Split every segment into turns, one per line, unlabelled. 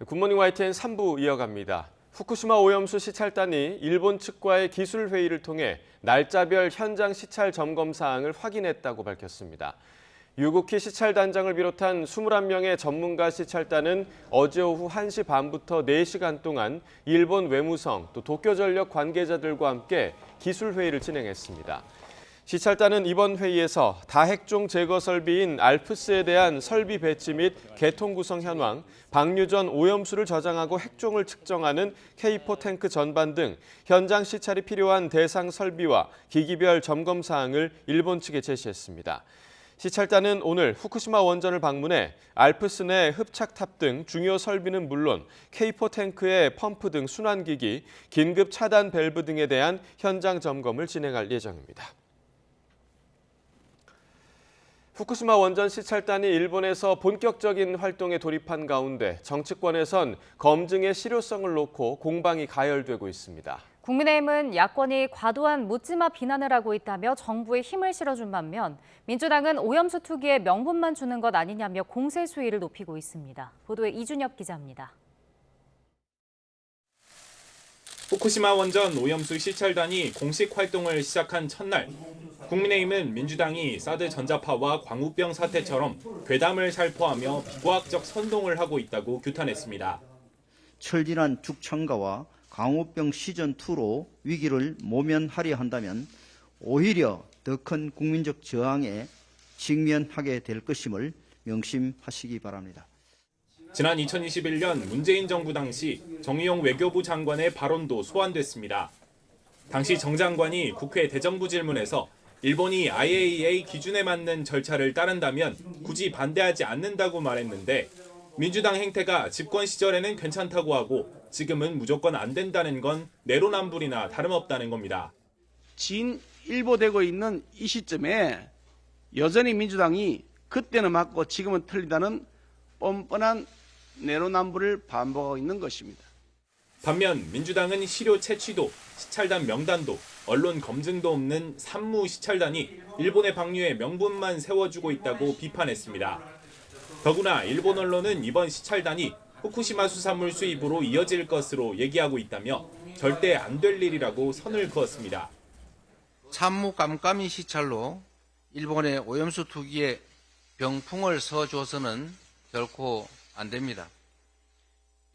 굿모닝 YTN 3부 이어갑니다. 후쿠시마 오염수 시찰단이 일본 측과의 기술 회의를 통해 날짜별 현장 시찰 점검 사항을 확인했다고 밝혔습니다. 유국희 시찰단장을 비롯한 21명의 전문가 시찰단은 어제 오후 1시 반부터 4시간 동안 일본 외무성 또 도쿄전력 관계자들과 함께 기술 회의를 진행했습니다. 시찰단은 이번 회의에서 다핵종 제거 설비인 알프스에 대한 설비 배치 및 개통 구성 현황, 방류 전 오염수를 저장하고 핵종을 측정하는 K4 탱크 전반 등 현장 시찰이 필요한 대상 설비와 기기별 점검 사항을 일본 측에 제시했습니다. 시찰단은 오늘 후쿠시마 원전을 방문해 알프스 내 흡착탑 등 중요 설비는 물론 K4 탱크의 펌프 등 순환기기, 긴급 차단 밸브 등에 대한 현장 점검을 진행할 예정입니다. 후쿠시마 원전 시찰단이 일본에서 본격적인 활동에 돌입한 가운데 정치권에선 검증의 실효성을 놓고 공방이 가열되고 있습니다.
국민의힘은 야권이 과도한 묻지마 비난을 하고 있다며 정부에 힘을 실어준 반면 민주당은 오염수 투기에 명분만 주는 것 아니냐며 공세 수위를 높이고 있습니다. 보도에 이준엽 기자입니다.
후쿠시마 원전 오염수 시찰단이 공식 활동을 시작한 첫날, 국민의힘은 민주당이 사드 전자파와 광우병 사태처럼 괴담을 살포하며 비과학적 선동을 하고 있다고 규탄했습니다.
철진한 죽창가와 광우병 시즌2로 위기를 모면하려 한다면 오히려 더 큰 국민적 저항에 직면하게 될 것임을 명심하시기 바랍니다.
지난 2021년 문재인 정부 당시 정의용 외교부 장관의 발언도 소환됐습니다. 당시 정 장관이 국회 대정부 질문에서 일본이 IAEA 기준에 맞는 절차를 따른다면 굳이 반대하지 않는다고 말했는데 민주당 행태가 집권 시절에는 괜찮다고 하고 지금은 무조건 안 된다는 건 내로남불이나 다름없다는 겁니다.
진일보되고 있는 이 시점에 여전히 민주당이 그때는 맞고 지금은 틀리다는 뻔뻔한 내로남불을 반복하고 있는 것입니다.
반면 민주당은 시료 채취도, 시찰단 명단도, 언론 검증도 없는 산무 시찰단이 일본의 방류에 명분만 세워주고 있다고 비판했습니다. 더구나 일본 언론은 이번 시찰단이 후쿠시마 수산물 수입으로 이어질 것으로 얘기하고 있다며 절대 안 될 일이라고 선을 그었습니다.
산무 깜깜이 시찰로 일본의 오염수 투기에 병풍을 써줘서는 결코 안 됩니다.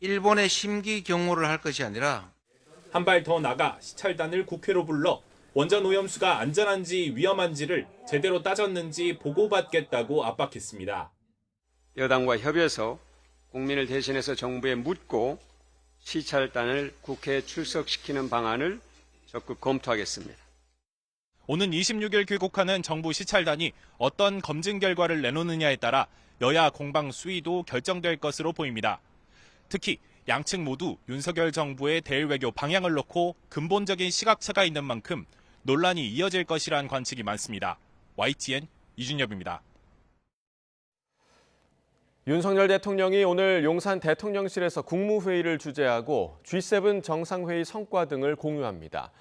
일본의 심기 경호를 할 것이 아니라
한 발 더 나가 시찰단을 국회로 불러 원전 오염수가 안전한지 위험한지를 제대로 따졌는지 보고받겠다고 압박했습니다.
여당과 협의해서 국민을 대신해서 정부에 묻고 시찰단을 국회에 출석시키는 방안을 적극 검토하겠습니다.
오는 26일 귀국하는 정부 시찰단이 어떤 검증 결과를 내놓느냐에 따라 여야 공방 수위도 결정될 것으로 보입니다. 특히 양측 모두 윤석열 정부의 대일외교 방향을 놓고 근본적인 시각차가 있는 만큼 논란이 이어질 것이란 관측이 많습니다. YTN 이준엽입니다.
윤석열 대통령이 오늘 용산 대통령실에서 국무회의를 주재하고 G7 정상회의 성과 등을 공유합니다.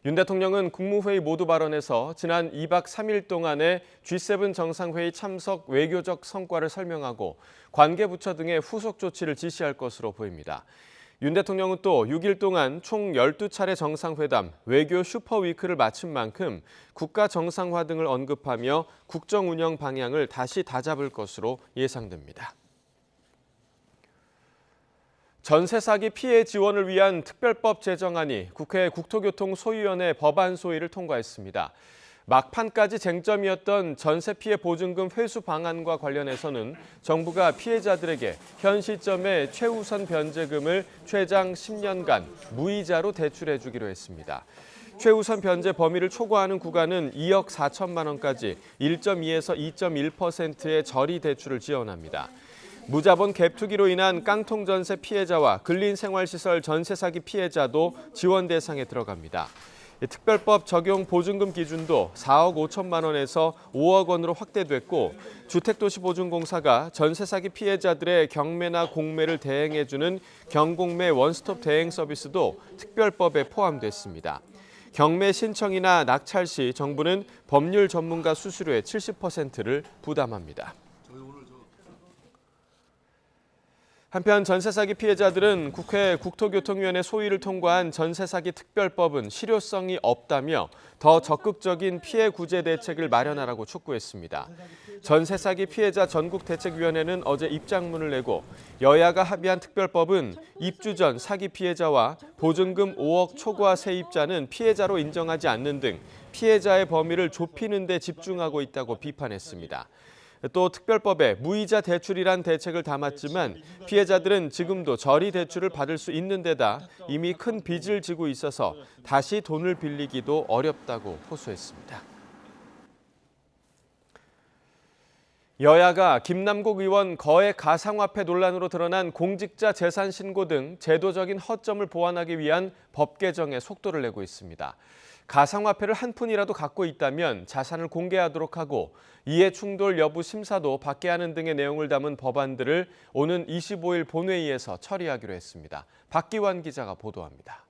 윤 대통령은 국무회의 모두 발언에서 지난 2박 3일 동안의 G7 정상회의 참석 외교적 성과를 설명하고 관계부처 등의 후속 조치를 지시할 것으로 보입니다. 윤 대통령은 또 6일 동안 총 12차례 정상회담, 외교 슈퍼위크를 마친 만큼 국가 정상화 등을 언급하며 국정 운영 방향을 다시 다잡을 것으로 예상됩니다. 전세 사기 피해 지원을 위한 특별법 제정안이 국회 국토교통소위원회 법안 소위를 통과했습니다. 막판까지 쟁점이었던 전세 피해 보증금 회수 방안과 관련해서는 정부가 피해자들에게 현 시점에 최우선 변제금을 최장 10년간 무이자로 대출해 주기로 했습니다. 최우선 변제 범위를 초과하는 구간은 2억 4천만 원까지 1.2에서 2.1%의 저리 대출을 지원합니다. 무자본 갭 투기로 인한 깡통 전세 피해자와 근린생활시설 전세 사기 피해자도 지원 대상에 들어갑니다. 특별법 적용 보증금 기준도 4억 5천만 원에서 5억 원으로 확대됐고 주택도시보증공사가 전세 사기 피해자들의 경매나 공매를 대행해주는 경공매 원스톱 대행 서비스도 특별법에 포함됐습니다. 경매 신청이나 낙찰 시 정부는 법률 전문가 수수료의 70%를 부담합니다. 한편 전세 사기 피해자들은 국회 국토교통위원회 소위를 통과한 전세 사기 특별법은 실효성이 없다며 더 적극적인 피해 구제 대책을 마련하라고 촉구했습니다. 전세 사기 피해자 전국대책위원회는 어제 입장문을 내고 여야가 합의한 특별법은 입주 전 사기 피해자와 보증금 5억 초과 세입자는 피해자로 인정하지 않는 등 피해자의 범위를 좁히는 데 집중하고 있다고 비판했습니다. 또 특별법에 무이자 대출이란 대책을 담았지만 피해자들은 지금도 저리 대출을 받을 수 있는 데다 이미 큰 빚을 지고 있어서 다시 돈을 빌리기도 어렵다고 호소했습니다. 여야가 김남국 의원 거액 가상화폐 논란으로 드러난 공직자 재산 신고 등 제도적인 허점을 보완하기 위한 법 개정에 속도를 내고 있습니다. 가상화폐를 한 푼이라도 갖고 있다면 자산을 공개하도록 하고 이해 충돌 여부 심사도 받게 하는 등의 내용을 담은 법안들을 오는 25일 본회의에서 처리하기로 했습니다. 박기환 기자가 보도합니다.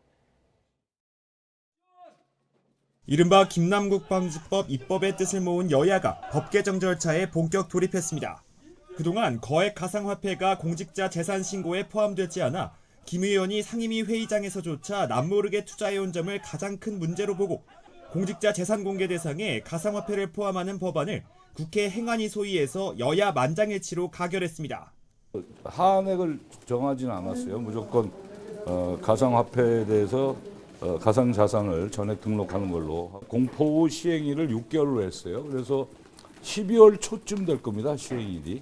이른바 김남국 방지법 입법의 뜻을 모은 여야가 법 개정 절차에 본격 돌입했습니다. 그동안 거액 가상화폐가 공직자 재산 신고에 포함되지 않아 김 의원이 상임위 회의장에서조차 남모르게 투자해온 점을 가장 큰 문제로 보고 공직자 재산 공개 대상에 가상화폐를 포함하는 법안을 국회 행안위 소위에서 여야 만장일치로 가결했습니다.
한액을 정하지는 않았어요. 무조건 가상화폐에 대해서 가상자산을 전액 등록하는 걸로 공포 시행일을 6개월로 했어요. 그래서 12월 초쯤 될 겁니다. 시행일이.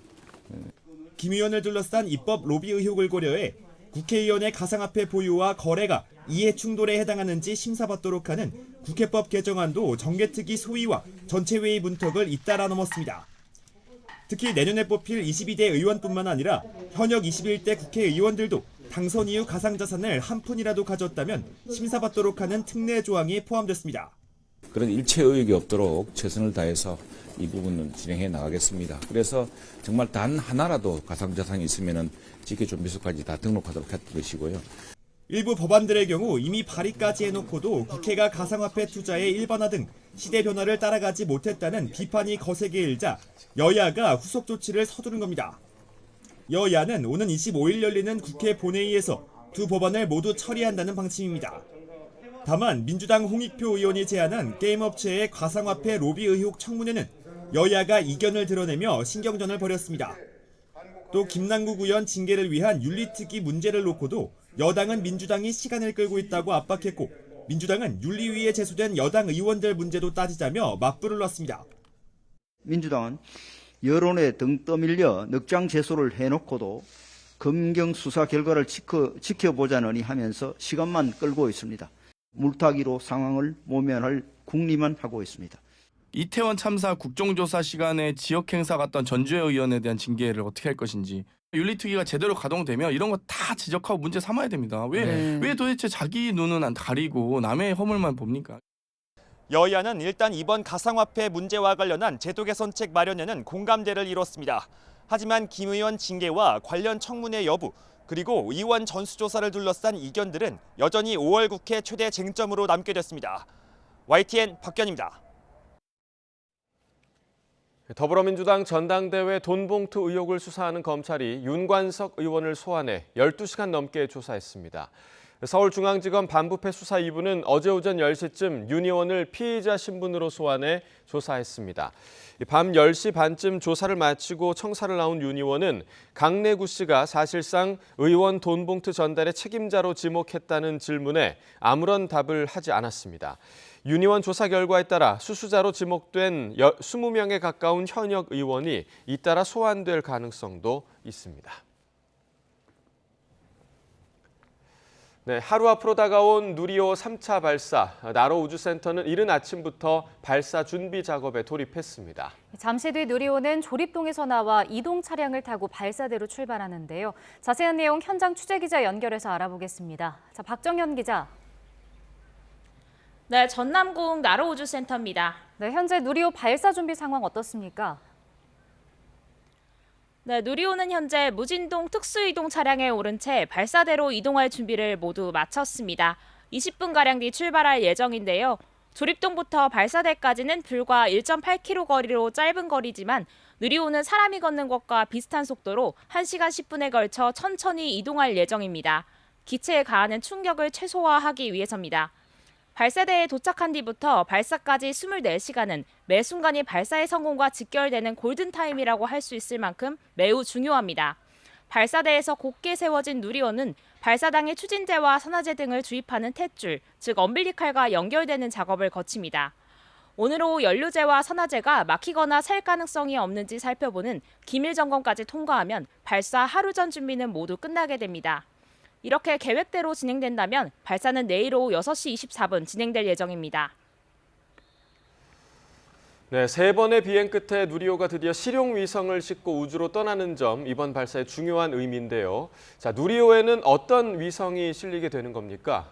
김 의원을 둘러싼 입법 로비 의혹을 고려해 국회의원의 가상화폐 보유와 거래가 이해 충돌에 해당하는지 심사받도록 하는 국회법 개정안도 정개특위 소위와 전체회의 문턱을 잇따라 넘었습니다. 특히 내년에 뽑힐 22대 의원뿐만 아니라 현역 21대 국회의원들도 당선 이후 가상자산을 한 푼이라도 가졌다면 심사받도록 하는 특례 조항이 포함됐습니다.
그런 일체 의혹이 없도록 최선을 다해서 이 부분을 진행해 나가겠습니다. 그래서 정말 단 하나라도 가상자산이 있으면 직계존비소까지 다 등록하도록 할 것이고요.
일부 법안들의 경우 이미 발의까지 해놓고도 국회가 가상화폐 투자의 일반화 등 시대 변화를 따라가지 못했다는 비판이 거세게 일자 여야가 후속 조치를 서두른 겁니다. 여야는 오는 25일 열리는 국회 본회의에서 두 법안을 모두 처리한다는 방침입니다. 다만 민주당 홍익표 의원이 제안한 게임업체의 가상화폐 로비 의혹 청문회는 여야가 이견을 드러내며 신경전을 벌였습니다. 또 김남국 의원 징계를 위한 윤리특위 문제를 놓고도 여당은 민주당이 시간을 끌고 있다고 압박했고 민주당은 윤리위에 제소된 여당 의원들 문제도 따지자며 맞불을 놨습니다.
민주당은 여론에 등 떠밀려 넉장 제소를 해놓고도 검경 수사 결과를 지켜보자느니 하면서 시간만 끌고 있습니다. 물타기로 상황을 모면할 궁리만 하고 있습니다.
이태원 참사 국정조사 시간에 지역행사 갔던 전주의 의원에 대한 징계를 어떻게 할 것인지 윤리특위가 제대로 가동되면 이런 거 다 지적하고 문제 삼아야 됩니다. 왜 도대체 자기 눈은 안 가리고 남의 허물만 봅니까?
여야는 일단 이번 가상화폐 문제와 관련한 제도 개선책 마련에는 공감대를 이뤘습니다. 하지만 김 의원 징계와 관련 청문회 여부 그리고 의원 전수조사를 둘러싼 이견들은 여전히 5월 국회 최대 쟁점으로 남게 됐습니다. YTN 박견입니다.
더불어민주당 전당대회 돈봉투 의혹을 수사하는 검찰이 윤관석 의원을 소환해 12시간 넘게 조사했습니다. 서울중앙지검 반부패 수사 2부는 어제 오전 10시쯤 윤 의원을 피의자 신분으로 소환해 조사했습니다. 밤 10시 반쯤 조사를 마치고 청사를 나온 윤 의원은 강내구 씨가 사실상 의원 돈봉투 전달의 책임자로 지목했다는 질문에 아무런 답을 하지 않았습니다. 윤 의원 조사 결과에 따라 수수자로 지목된 20명에 가까운 현역 의원이 잇따라 소환될 가능성도 있습니다. 네, 하루 앞으로 다가온 누리호 3차 발사, 나로 우주센터는 이른 아침부터 발사 준비 작업에 돌입했습니다.
잠시 뒤 누리호는 조립동에서 나와 이동 차량을 타고 발사대로 출발하는데요. 자세한 내용 현장 취재기자 연결해서 알아보겠습니다. 자, 박정현 기자.
네, 전남공 나로우주센터입니다.
네, 현재 누리호 발사 준비 상황 어떻습니까?
네, 누리호는 현재 무진동 특수이동 차량에 오른 채 발사대로 이동할 준비를 모두 마쳤습니다. 20분가량 뒤 출발할 예정인데요. 조립동부터 발사대까지는 불과 1.8km 거리로 짧은 거리지만 누리호는 사람이 걷는 것과 비슷한 속도로 1시간 10분에 걸쳐 천천히 이동할 예정입니다. 기체에 가하는 충격을 최소화하기 위해서입니다. 발사대에 도착한 뒤부터 발사까지 24시간은 매 순간이 발사의 성공과 직결되는 골든타임이라고 할 수 있을 만큼 매우 중요합니다. 발사대에서 곧게 세워진 누리호는 발사당의 추진제와 산화제 등을 주입하는 탯줄, 즉 엄빌리칼과 연결되는 작업을 거칩니다. 오늘 오후 연료제와 산화제가 막히거나 셀 가능성이 없는지 살펴보는 기밀 점검까지 통과하면 발사 하루 전 준비는 모두 끝나게 됩니다. 이렇게 계획대로 진행된다면 발사는 내일 오후 6시 24분 진행될 예정입니다.
네, 3번의 비행 끝에 누리호가 드디어 실용 위성을 싣고 우주로 떠나는 점, 이번 발사의 중요한 의미인데요. 자, 누리호에는 어떤 위성이 실리게 되는 겁니까?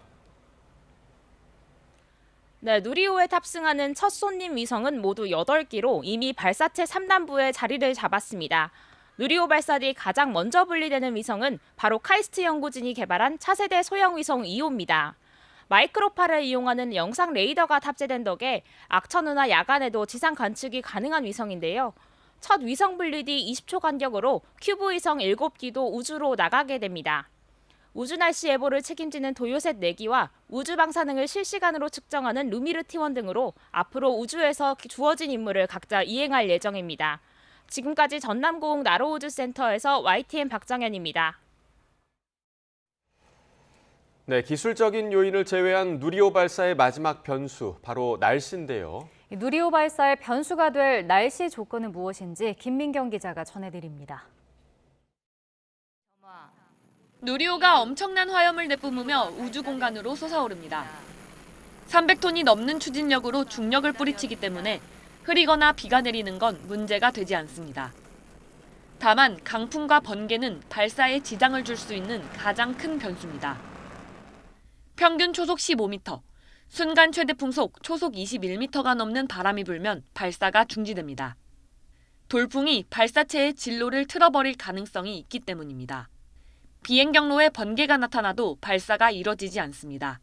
네, 누리호에 탑승하는 첫 손님 위성은 모두 8기로 이미 발사체 3단부에 자리를 잡았습니다. 누리호 발사 뒤 가장 먼저 분리되는 위성은 바로 카이스트 연구진이 개발한 차세대 소형 위성 2호입니다. 마이크로파를 이용하는 영상 레이더가 탑재된 덕에 악천후나 야간에도 지상 관측이 가능한 위성인데요. 첫 위성 분리 뒤 20초 간격으로 큐브 위성 7기도 우주로 나가게 됩니다. 우주 날씨 예보를 책임지는 도요셋 4기와 우주 방사능을 실시간으로 측정하는 루미르 T1 등으로 앞으로 우주에서 주어진 임무를 각자 이행할 예정입니다. 지금까지 전남고흥 나로우주센터에서 YTN 박정현입니다.
네, 기술적인 요인을 제외한 누리호 발사의 마지막 변수, 바로 날씨인데요.
누리호 발사의 변수가 될 날씨 조건은 무엇인지 김민경 기자가 전해드립니다.
누리호가 엄청난 화염을 내뿜으며 우주 공간으로 솟아오릅니다. 300톤이 넘는 추진력으로 중력을 뿌리치기 때문에 흐리거나 비가 내리는 건 문제가 되지 않습니다. 다만 강풍과 번개는 발사에 지장을 줄 수 있는 가장 큰 변수입니다. 평균 초속 15m, 순간 최대 풍속 초속 21m가 넘는 바람이 불면 발사가 중지됩니다. 돌풍이 발사체의 진로를 틀어버릴 가능성이 있기 때문입니다. 비행 경로에 번개가 나타나도 발사가 이뤄지지 않습니다.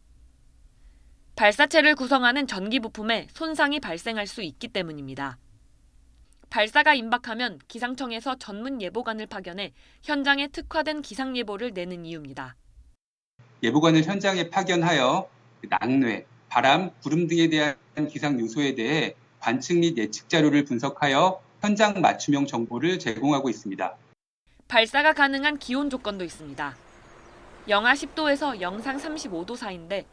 발사체를 구성하는 전기 부품에 손상이 발생할 수 있기 때문입니다. 발사가 임박하면 기상청에서 전문 예보관을 파견해 현장에 특화된 기상 예보를 내는 이유입니다.
예보관을 현장에 파견하여 낙뢰, 바람, 구름 등에 대한 기상 요소에 대해 관측 및 예측 자료를 분석하여 현장 맞춤형 정보를 제공하고 있습니다.
발사가 가능한 기온 조건도 있습니다. 영하 10도에서 영상 35도 사이인데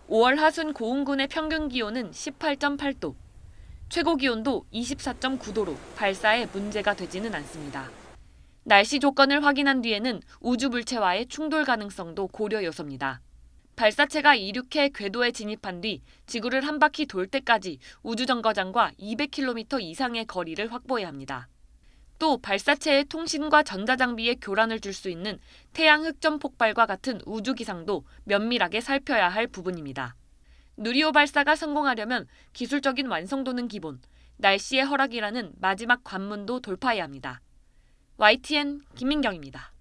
5월 하순 고흥군의 평균 기온은 18.8도, 최고 기온도 24.9도로 발사에 문제가 되지는 않습니다. 날씨 조건을 확인한 뒤에는 우주 물체와의 충돌 가능성도 고려 요소입니다. 발사체가 이륙해 궤도에 진입한 뒤 지구를 한 바퀴 돌 때까지 우주정거장과 200km 이상의 거리를 확보해야 합니다. 또 발사체의 통신과 전자장비에 교란을 줄 수 있는 태양 흑점 폭발과 같은 우주 기상도 면밀하게 살펴야 할 부분입니다. 누리호 발사가 성공하려면 기술적인 완성도는 기본, 날씨의 허락이라는 마지막 관문도 돌파해야 합니다. YTN 김민경입니다.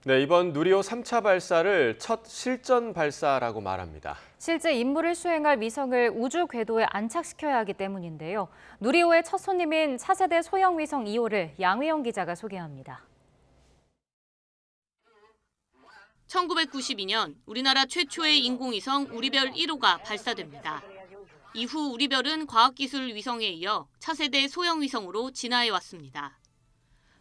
네, 이번 누리호 3차 발사를 첫 실전 발사라고 말합니다.
실제 임무를 수행할 위성을 우주 궤도에 안착시켜야 하기 때문인데요. 누리호의 첫 손님인 차세대 소형 위성 2호를 양회영 기자가 소개합니다.
1992년 우리나라 최초의 인공위성 우리별 1호가 발사됩니다. 이후 우리별은 과학기술 위성에 이어 차세대 소형 위성으로 진화해 왔습니다.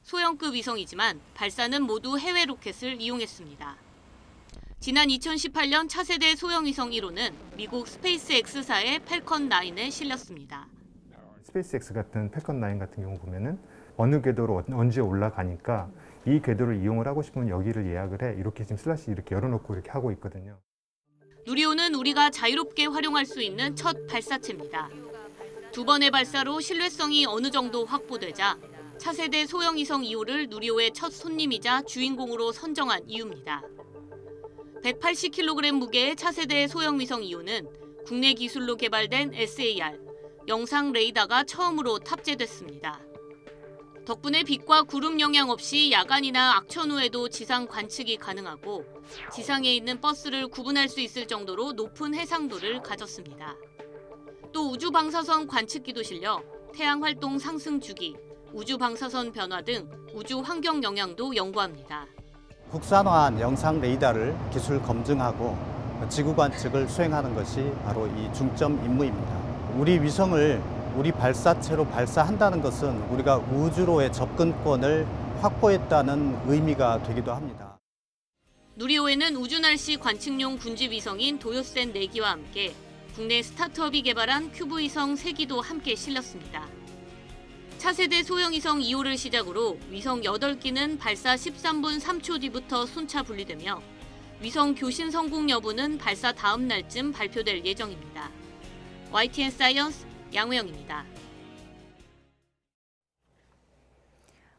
소형급 위성이지만 발사는 모두 해외 로켓을 이용했습니다. 지난 2018년 차세대 소형 위성 1호는 미국 스페이스X사의 팰컨 9에 실렸습니다.
스페이스X 같은 팰컨 9 같은 경우 보면은 어느 궤도로 언제 올라가니까 이 궤도를 이용을 하고 싶으면 여기를 예약을 해. 이렇게 지금 슬롯이 이렇게 열어놓고 이렇게 하고 있거든요.
누리호는 우리가 자유롭게 활용할 수 있는 첫 발사체입니다. 두 번의 발사로 신뢰성이 어느 정도 확보되자 차세대 소형 위성 2호를 누리호의 첫 손님이자 주인공으로 선정한 이유입니다. 180kg 무게의 차세대 소형 위성 2호는 국내 기술로 개발된 SAR, 영상 레이더가 처음으로 탑재됐습니다. 덕분에 빛과 구름 영향 없이 야간이나 악천 후에도 지상 관측이 가능하고 지상에 있는 버스를 구분할 수 있을 정도로 높은 해상도를 가졌습니다. 또 우주 방사선 관측기도 실려 태양 활동 상승 주기, 우주 방사선 변화 등 우주 환경 영향도 연구합니다.
국산화한 영상 레이더를 기술 검증하고 지구 관측을 수행하는 것이 바로 이 중점 임무입니다. 우리 위성을 우리 발사체로 발사한다는 것은 우리가 우주로의 접근권을 확보했다는 의미가 되기도 합니다.
누리호에는 우주날씨 관측용 군지위성인 도요센 4기와 함께 국내 스타트업이 개발한 큐브위성 3기도 함께 실렸습니다. 차세대 소형위성 2호를 시작으로 위성 8기는 발사 13분 3초 뒤부터 순차 분리되며 위성 교신 성공 여부는 발사 다음 날쯤 발표될 예정입니다. YTN 사이언스 양우영입니다.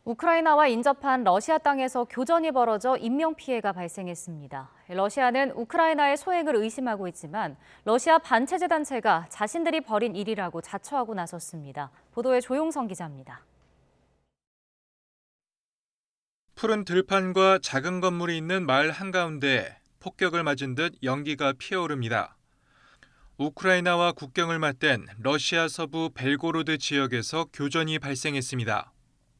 우크라이나와 인접한 러시아 땅에서 교전이 벌어져 인명피해가 발생했습니다. 러시아는 우크라이나의 소행을 의심하고 있지만 러시아 반체제 단체가 자신들이 벌인 일이라고 자처하고 나섰습니다. 보도에 조용성 기자입니다.
푸른 들판과 작은 건물이 있는 마을 한가운데 폭격을 맞은 듯 연기가 피어오릅니다. 우크라이나와 국경을 맞댄 러시아 서부 벨고로드 지역에서 교전이 발생했습니다.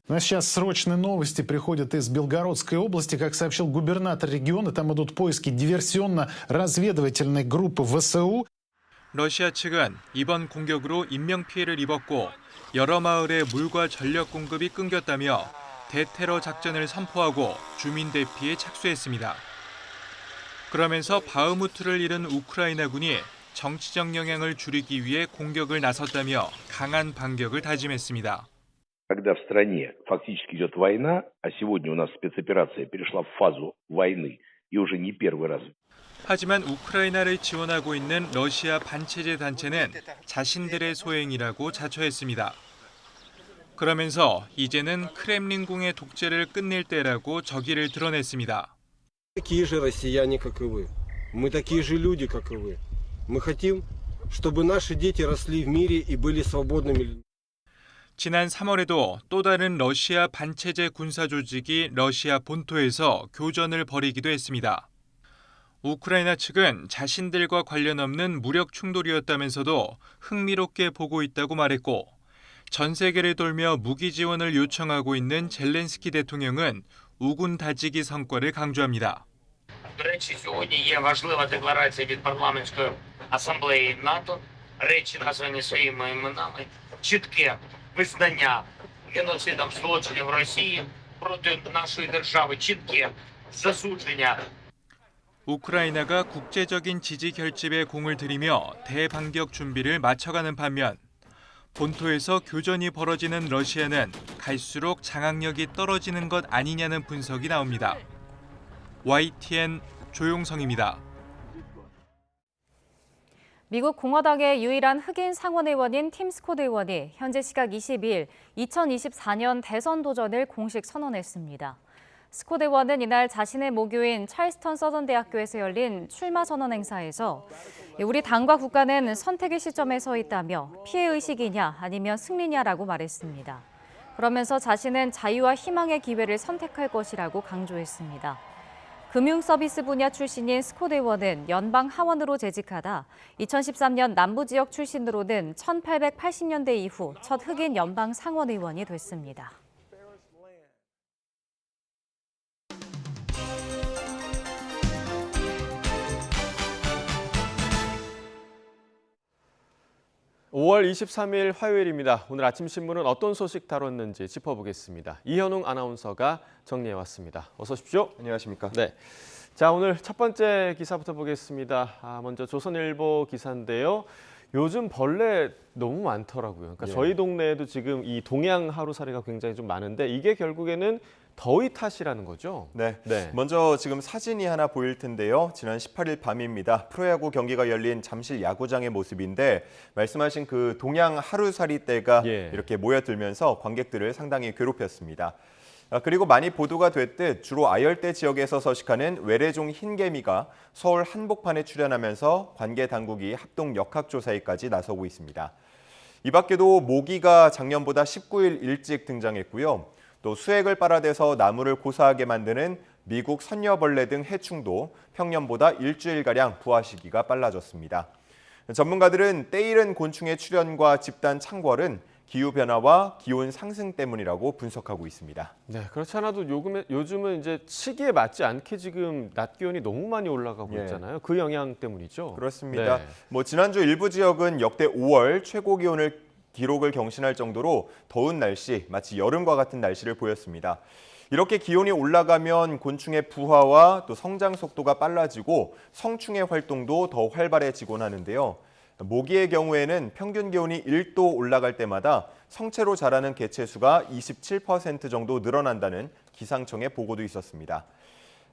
У нас сейчас срочные новости приходят из Белгородской области. Как сообщил губернатор региона, там идут поиски диверсионно-разведывательной группы ВСУ.
러시아 측은 이번 공격으로 인명피해를 입었고 여러 마을에 물과 전력 공급이 끊겼다며 대테러 작전을 선포하고 주민 대피에 착수했습니다. 그러면서 바흐무트를 잃은 우크라이나군이 정치적 영향을 줄이기 위해 공격을 나섰다며 강한 반격을 다짐했습니다.
Когда в стране фактически идет война, а сегодня у нас спецоперация перешла в фазу войны, и уже не первый раз.
하지만 우크라이나를 지원하고 있는 러시아 반체제 단체는 자신들의 소행이라고 자처했습니다. 그러면서 이제는 크렘린궁의 독재를 끝낼 때라고 적의를 드러냈습니다.
Такие же россияне, как и вы. Мы такие же люди, как и вы. Мы хотим, чтобы наши дети росли в мире и были свободными.
지난 3월에도 또 다른 러시아 반체제 군사 조직이 러시아 본토에서 교전을 벌이기도 했습니다. 우크라이나 측은 자신들과 관련 없는 무력 충돌이었다면서도 흥미롭게 보고 있다고 말했고 전 세계를 돌며 무기 지원을 요청하고 있는 젤렌스키 대통령은 우군 다지기 성과를 강조합니다.
До речі, сьогодні є важлива декларація від парламентської асамблеї НАТО, речі названі своїми іменами, чітке визнання геноцидом злочинів Росії проти нашої держави, чітке засудження.
우크라이나가 국제적인 지지 결집에 공을 들이며 대반격 준비를 맞춰가는 반면 본토에서 교전이 벌어지는 러시아는 갈수록 장악력이 떨어지는 것 아니냐는 분석이 나옵니다. YTN 조용성입니다.
미국 공화당의 유일한 흑인 상원의원인 팀 스콧 의원이 현재 시각 22일 2024년 대선 도전을 공식 선언했습니다. 스콧 의원은 이날 자신의 모교인 찰스턴 서던 대학교에서 열린 출마 선언 행사에서 우리 당과 국가는 선택의 시점에 서 있다며 피해의식이냐 아니면 승리냐라고 말했습니다. 그러면서 자신은 자유와 희망의 기회를 선택할 것이라고 강조했습니다. 금융 서비스 분야 출신인 스콧 의원은 연방 하원으로 재직하다 2013년 남부 지역 출신으로는 1880년대 이후 첫 흑인 연방 상원 의원이 됐습니다.
(5월 23일) 화요일입니다. 오늘 아침 신문은 어떤 소식 다뤘는지 짚어보겠습니다. 이현웅 아나운서가 정리해왔습니다. 어서 오십시오.
안녕하십니까.
네. 자, 오늘 첫 번째 기사부터 보겠습니다. 먼저 조선일보 기사인데요. 요즘 벌레 너무 많더라고요. 그러니까 저희 동네에도 지금 이 동양 하루살이가 굉장히 좀 많은데 이게 결국에는 더위 탓이라는 거죠?
네. 먼저 지금 사진이 하나 보일 텐데요. 지난 18일 밤입니다. 프로야구 경기가 열린 잠실 야구장의 모습인데 말씀하신 그 동양 하루살이 떼가 이렇게 모여들면서 관객들을 상당히 괴롭혔습니다. 그리고 많이 보도가 됐듯 주로 아열대 지역에서 서식하는 외래종 흰개미가 서울 한복판에 출현하면서 관계 당국이 합동 역학조사에까지 나서고 있습니다. 이 밖에도 모기가 작년보다 19일 일찍 등장했고요. 또 수액을 빨아대서 나무를 고사하게 만드는 미국 선녀벌레 등 해충도 평년보다 일주일가량 부화 시기가 빨라졌습니다. 전문가들은 때이른 곤충의 출현과 집단 창궐은 기후변화와 기온 상승 때문이라고 분석하고 있습니다.
네, 그렇지 않아도 요즘은 이제 시기에 맞지 않게 지금 낮 기온이 너무 많이 올라가고 있잖아요. 그 영향 때문이죠.
그렇습니다.
네.
뭐 지난주 일부 지역은 역대 5월 최고 기온을 기록을 경신할 정도로 더운 날씨, 마치 여름과 같은 날씨를 보였습니다. 이렇게 기온이 올라가면 곤충의 부화와 또 성장 속도가 빨라지고 성충의 활동도 더 활발해지곤 하는데요. 모기의 경우에는 평균 기온이 1도 올라갈 때마다 성체로 자라는 개체 수가 27% 정도 늘어난다는 기상청의 보고도 있었습니다.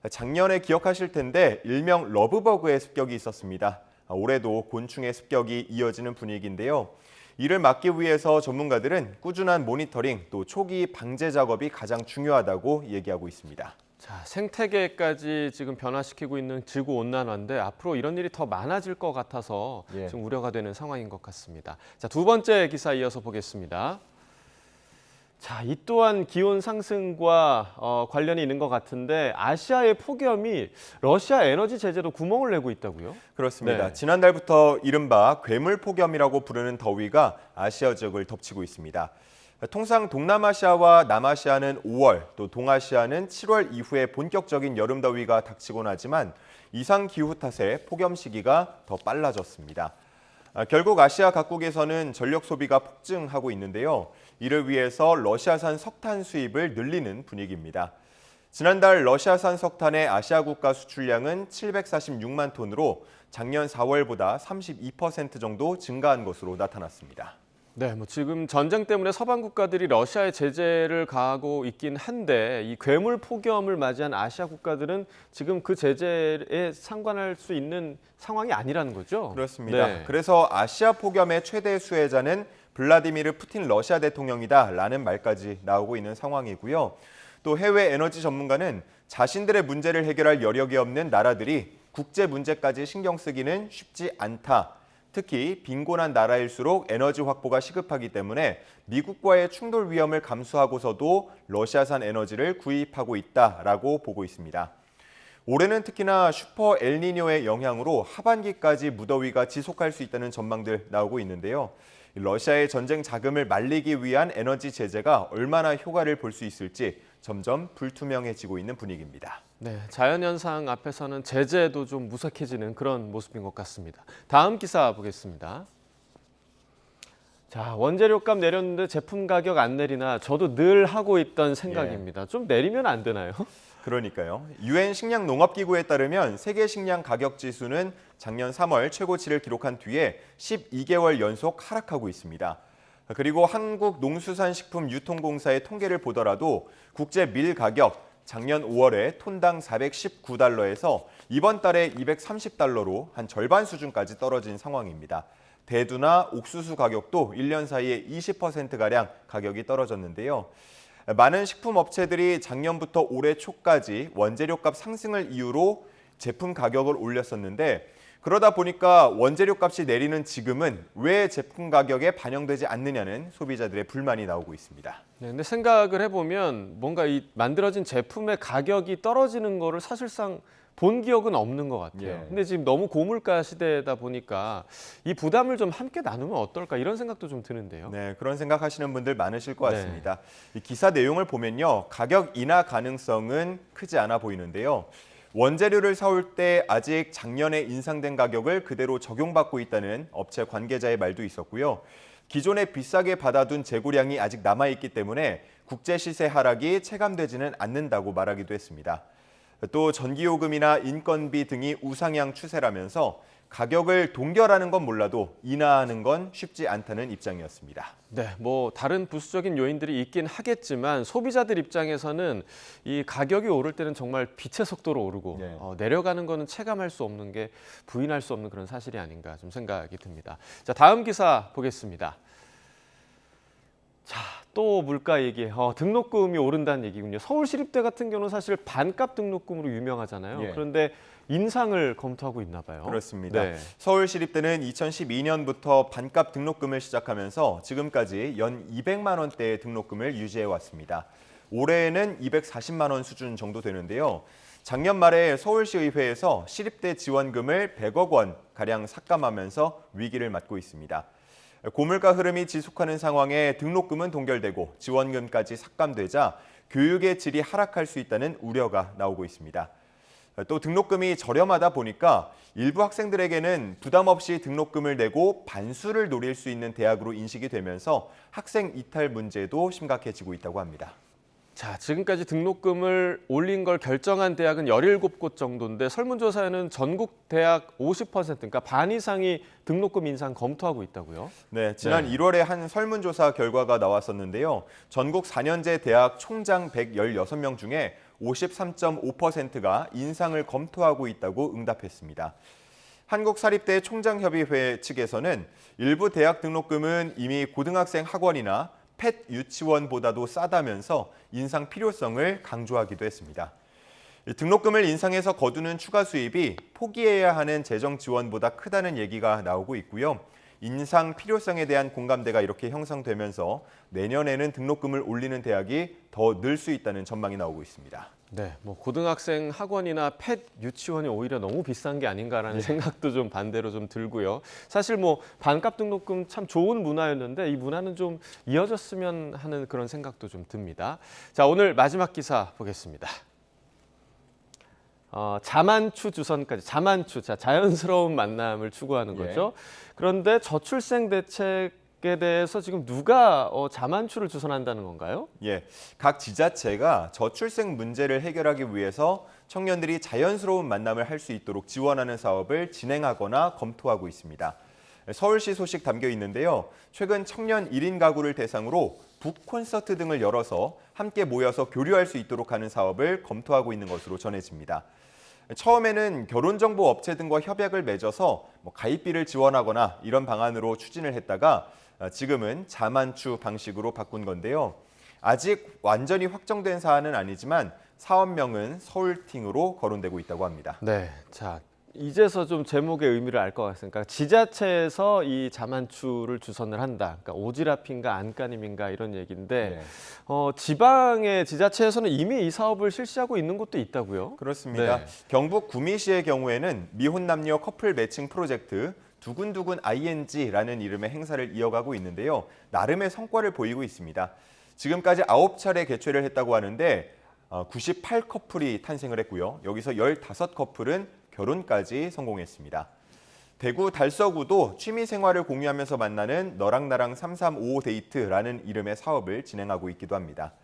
작년에 기억하실 텐데 일명 러브버그의 습격이 있었습니다. 올해도 곤충의 습격이 이어지는 분위기인데요. 이를 막기 위해서 전문가들은 꾸준한 모니터링 또 초기 방제 작업이 가장 중요하다고 얘기하고 있습니다.
자, 생태계까지 지금 변화시키고 있는 지구온난화인데 앞으로 이런 일이 더 많아질 것 같아서 좀 우려가 되는 상황인 것 같습니다. 자, 두 번째 기사 이어서 보겠습니다. 자, 이 또한 기온 상승과 관련이 있는 것 같은데 아시아의 폭염이 러시아 에너지 제재로 구멍을 내고 있다고요?
그렇습니다.
네.
지난달부터 이른바 괴물 폭염이라고 부르는 더위가 아시아 지역을 덮치고 있습니다. 통상 동남아시아와 남아시아는 5월, 또 동아시아는 7월 이후에 본격적인 여름 더위가 닥치곤 하지만 이상 기후 탓에 폭염 시기가 더 빨라졌습니다. 결국 아시아 각국에서는 전력 소비가 폭증하고 있는데요. 이를 위해서 러시아산 석탄 수입을 늘리는 분위기입니다. 지난달 러시아산 석탄의 아시아 국가 수출량은 746만 톤으로 작년 4월보다 32% 정도 증가한 것으로 나타났습니다.
네, 뭐 지금 전쟁 때문에 서방 국가들이 러시아에 제재를 가하고 있긴 한데 이 괴물 폭염을 맞이한 아시아 국가들은 지금 그 제재에 상관할 수 있는 상황이 아니라는 거죠?
그렇습니다.
네.
그래서 아시아 폭염의 최대 수혜자는 블라디미르 푸틴 러시아 대통령이다라는 말까지 나오고 있는 상황이고요. 또 해외 에너지 전문가는 자신들의 문제를 해결할 여력이 없는 나라들이 국제 문제까지 신경 쓰기는 쉽지 않다. 특히 빈곤한 나라일수록 에너지 확보가 시급하기 때문에 미국과의 충돌 위험을 감수하고서도 러시아산 에너지를 구입하고 있다라고 보고 있습니다. 올해는 특히나 슈퍼 엘니뇨의 영향으로 하반기까지 무더위가 지속할 수 있다는 전망들 나오고 있는데요. 러시아의 전쟁 자금을 말리기 위한 에너지 제재가 얼마나 효과를 볼 수 있을지 점점 불투명해지고 있는 분위기입니다.
네, 자연현상 앞에서는 제재도 좀 무색해지는 그런 모습인 것 같습니다. 다음 기사 보겠습니다. 자, 원재료값 내렸는데 제품 가격 안 내리나 저도 늘 하고 있던 생각입니다. 좀 내리면 안 되나요?
그러니까요. 유엔 식량농업기구에 따르면 세계 식량 가격 지수는 작년 3월 최고치를 기록한 뒤에 12개월 연속 하락하고 있습니다. 그리고 한국농수산식품유통공사의 통계를 보더라도 국제 밀 가격 작년 5월에 톤당 419달러에서 이번 달에 230달러로 한 절반 수준까지 떨어진 상황입니다. 대두나 옥수수 가격도 1년 사이에 20%가량 가격이 떨어졌는데요. 많은 식품업체들이 작년부터 올해 초까지 원재료값 상승을 이유로 제품 가격을 올렸었는데 그러다 보니까 원재료값이 내리는 지금은 왜 제품 가격에 반영되지 않느냐는 소비자들의 불만이 나오고 있습니다.
네, 근데 생각을 해보면 뭔가 이 만들어진 제품의 가격이 떨어지는 거를 사실상 본 기억은 없는 것 같아요. 근데 지금 너무 고물가 시대다 보니까 이 부담을 좀 함께 나누면 어떨까 이런 생각도 좀 드는데요.
네, 그런 생각하시는 분들 많으실 것 같습니다. 이 기사 내용을 보면요, 가격 인하 가능성은 크지 않아 보이는데요. 원재료를 사올 때 아직 작년에 인상된 가격을 그대로 적용받고 있다는 업체 관계자의 말도 있었고요. 기존에 비싸게 받아둔 재고량이 아직 남아있기 때문에 국제 시세 하락이 체감되지는 않는다고 말하기도 했습니다. 또 전기요금이나 인건비 등이 우상향 추세라면서 가격을 동결하는 건 몰라도 인하하는 건 쉽지 않다는 입장이었습니다.
네, 뭐 다른 부수적인 요인들이 있긴 하겠지만 소비자들 입장에서는 이 가격이 오를 때는 정말 빛의 속도로 오르고 내려가는 거는 체감할 수 없는 게 부인할 수 없는 그런 사실이 아닌가 좀 생각이 듭니다. 자, 다음 기사 보겠습니다. 자, 또 물가 얘기, 등록금이 오른다는 얘기군요. 서울시립대 같은 경우는 사실 반값 등록금으로 유명하잖아요. 그런데 인상을 검토하고 있나 봐요.
그렇습니다.
네.
서울시립대는 2012년부터 반값 등록금을 시작하면서 지금까지 연 200만 원대의 등록금을 유지해 왔습니다. 올해에는 240만 원 수준 정도 되는데요. 작년 말에 서울시의회에서 시립대 지원금을 100억 원 가량 삭감하면서 위기를 맞고 있습니다. 고물가 흐름이 지속하는 상황에 등록금은 동결되고 지원금까지 삭감되자 교육의 질이 하락할 수 있다는 우려가 나오고 있습니다. 또 등록금이 저렴하다 보니까 일부 학생들에게는 부담 없이 등록금을 내고 반수를 노릴 수 있는 대학으로 인식이 되면서 학생 이탈 문제도 심각해지고 있다고 합니다.
자, 지금까지 등록금을 올린 걸 결정한 대학은 17곳 정도인데 설문조사에는 전국 대학 50%, 그러니까 반 이상이 등록금 인상 검토하고 있다고요?
네, 지난 1월에 한 설문조사 결과가 나왔었는데요. 전국 4년제 대학 총장 116명 중에 53.5%가 인상을 검토하고 있다고 응답했습니다. 한국사립대 총장협의회 측에서는 일부 대학 등록금은 이미 고등학생 학원이나 펫 유치원보다도 싸다면서 인상 필요성을 강조하기도 했습니다. 등록금을 인상해서 거두는 추가 수입이 포기해야 하는 재정 지원보다 크다는 얘기가 나오고 있고요. 인상 필요성에 대한 공감대가 이렇게 형성되면서 내년에는 등록금을 올리는 대학이 더 늘 수 있다는 전망이 나오고 있습니다.
네, 뭐 고등학생 학원이나 펫 유치원이 오히려 너무 비싼 게 아닌가라는 생각도 좀 반대로 좀 들고요. 사실 뭐 반값 등록금 참 좋은 문화였는데 이 문화는 좀 이어졌으면 하는 그런 생각도 좀 듭니다. 자, 오늘 마지막 기사 보겠습니다. 자만추 주선까지, 자만추, 자, 자연스러운 만남을 추구하는 거죠. 그런데 저출생 대책에 대해서 지금 누가 자만추를 주선한다는 건가요?
예, 각 지자체가 저출생 문제를 해결하기 위해서 청년들이 자연스러운 만남을 할 수 있도록 지원하는 사업을 진행하거나 검토하고 있습니다. 서울시 소식 담겨 있는데요. 최근 청년 1인 가구를 대상으로 북 콘서트 등을 열어서 함께 모여서 교류할 수 있도록 하는 사업을 검토하고 있는 것으로 전해집니다. 처음에는 결혼정보 업체 등과 협약을 맺어서 가입비를 지원하거나 이런 방안으로 추진을 했다가 지금은 자만추 방식으로 바꾼 건데요. 아직 완전히 확정된 사안은 아니지만 사업명은 서울팅으로 거론되고 있다고 합니다.
네, 자, 이제서 좀 제목의 의미를 알 것 같으니까 지자체에서 이 자만추를 주선을 한다. 그러니까 오지랖인가 안간힘인가 이런 얘기인데 지방의 지자체에서는 이미 이 사업을 실시하고 있는 곳도 있다고요?
그렇습니다.
네.
경북 구미시의 경우에는 미혼 남녀 커플 매칭 프로젝트 두근두근 ING라는 이름의 행사를 이어가고 있는데요. 나름의 성과를 보이고 있습니다. 지금까지 9차례 개최를 했다고 하는데 98커플이 탄생을 했고요. 여기서 15커플은 결혼까지 성공했습니다. 대구 달서구도 취미생활을 공유하면서 만나는 너랑 나랑 335 데이트라는 이름의 사업을 진행하고 있기도 합니다.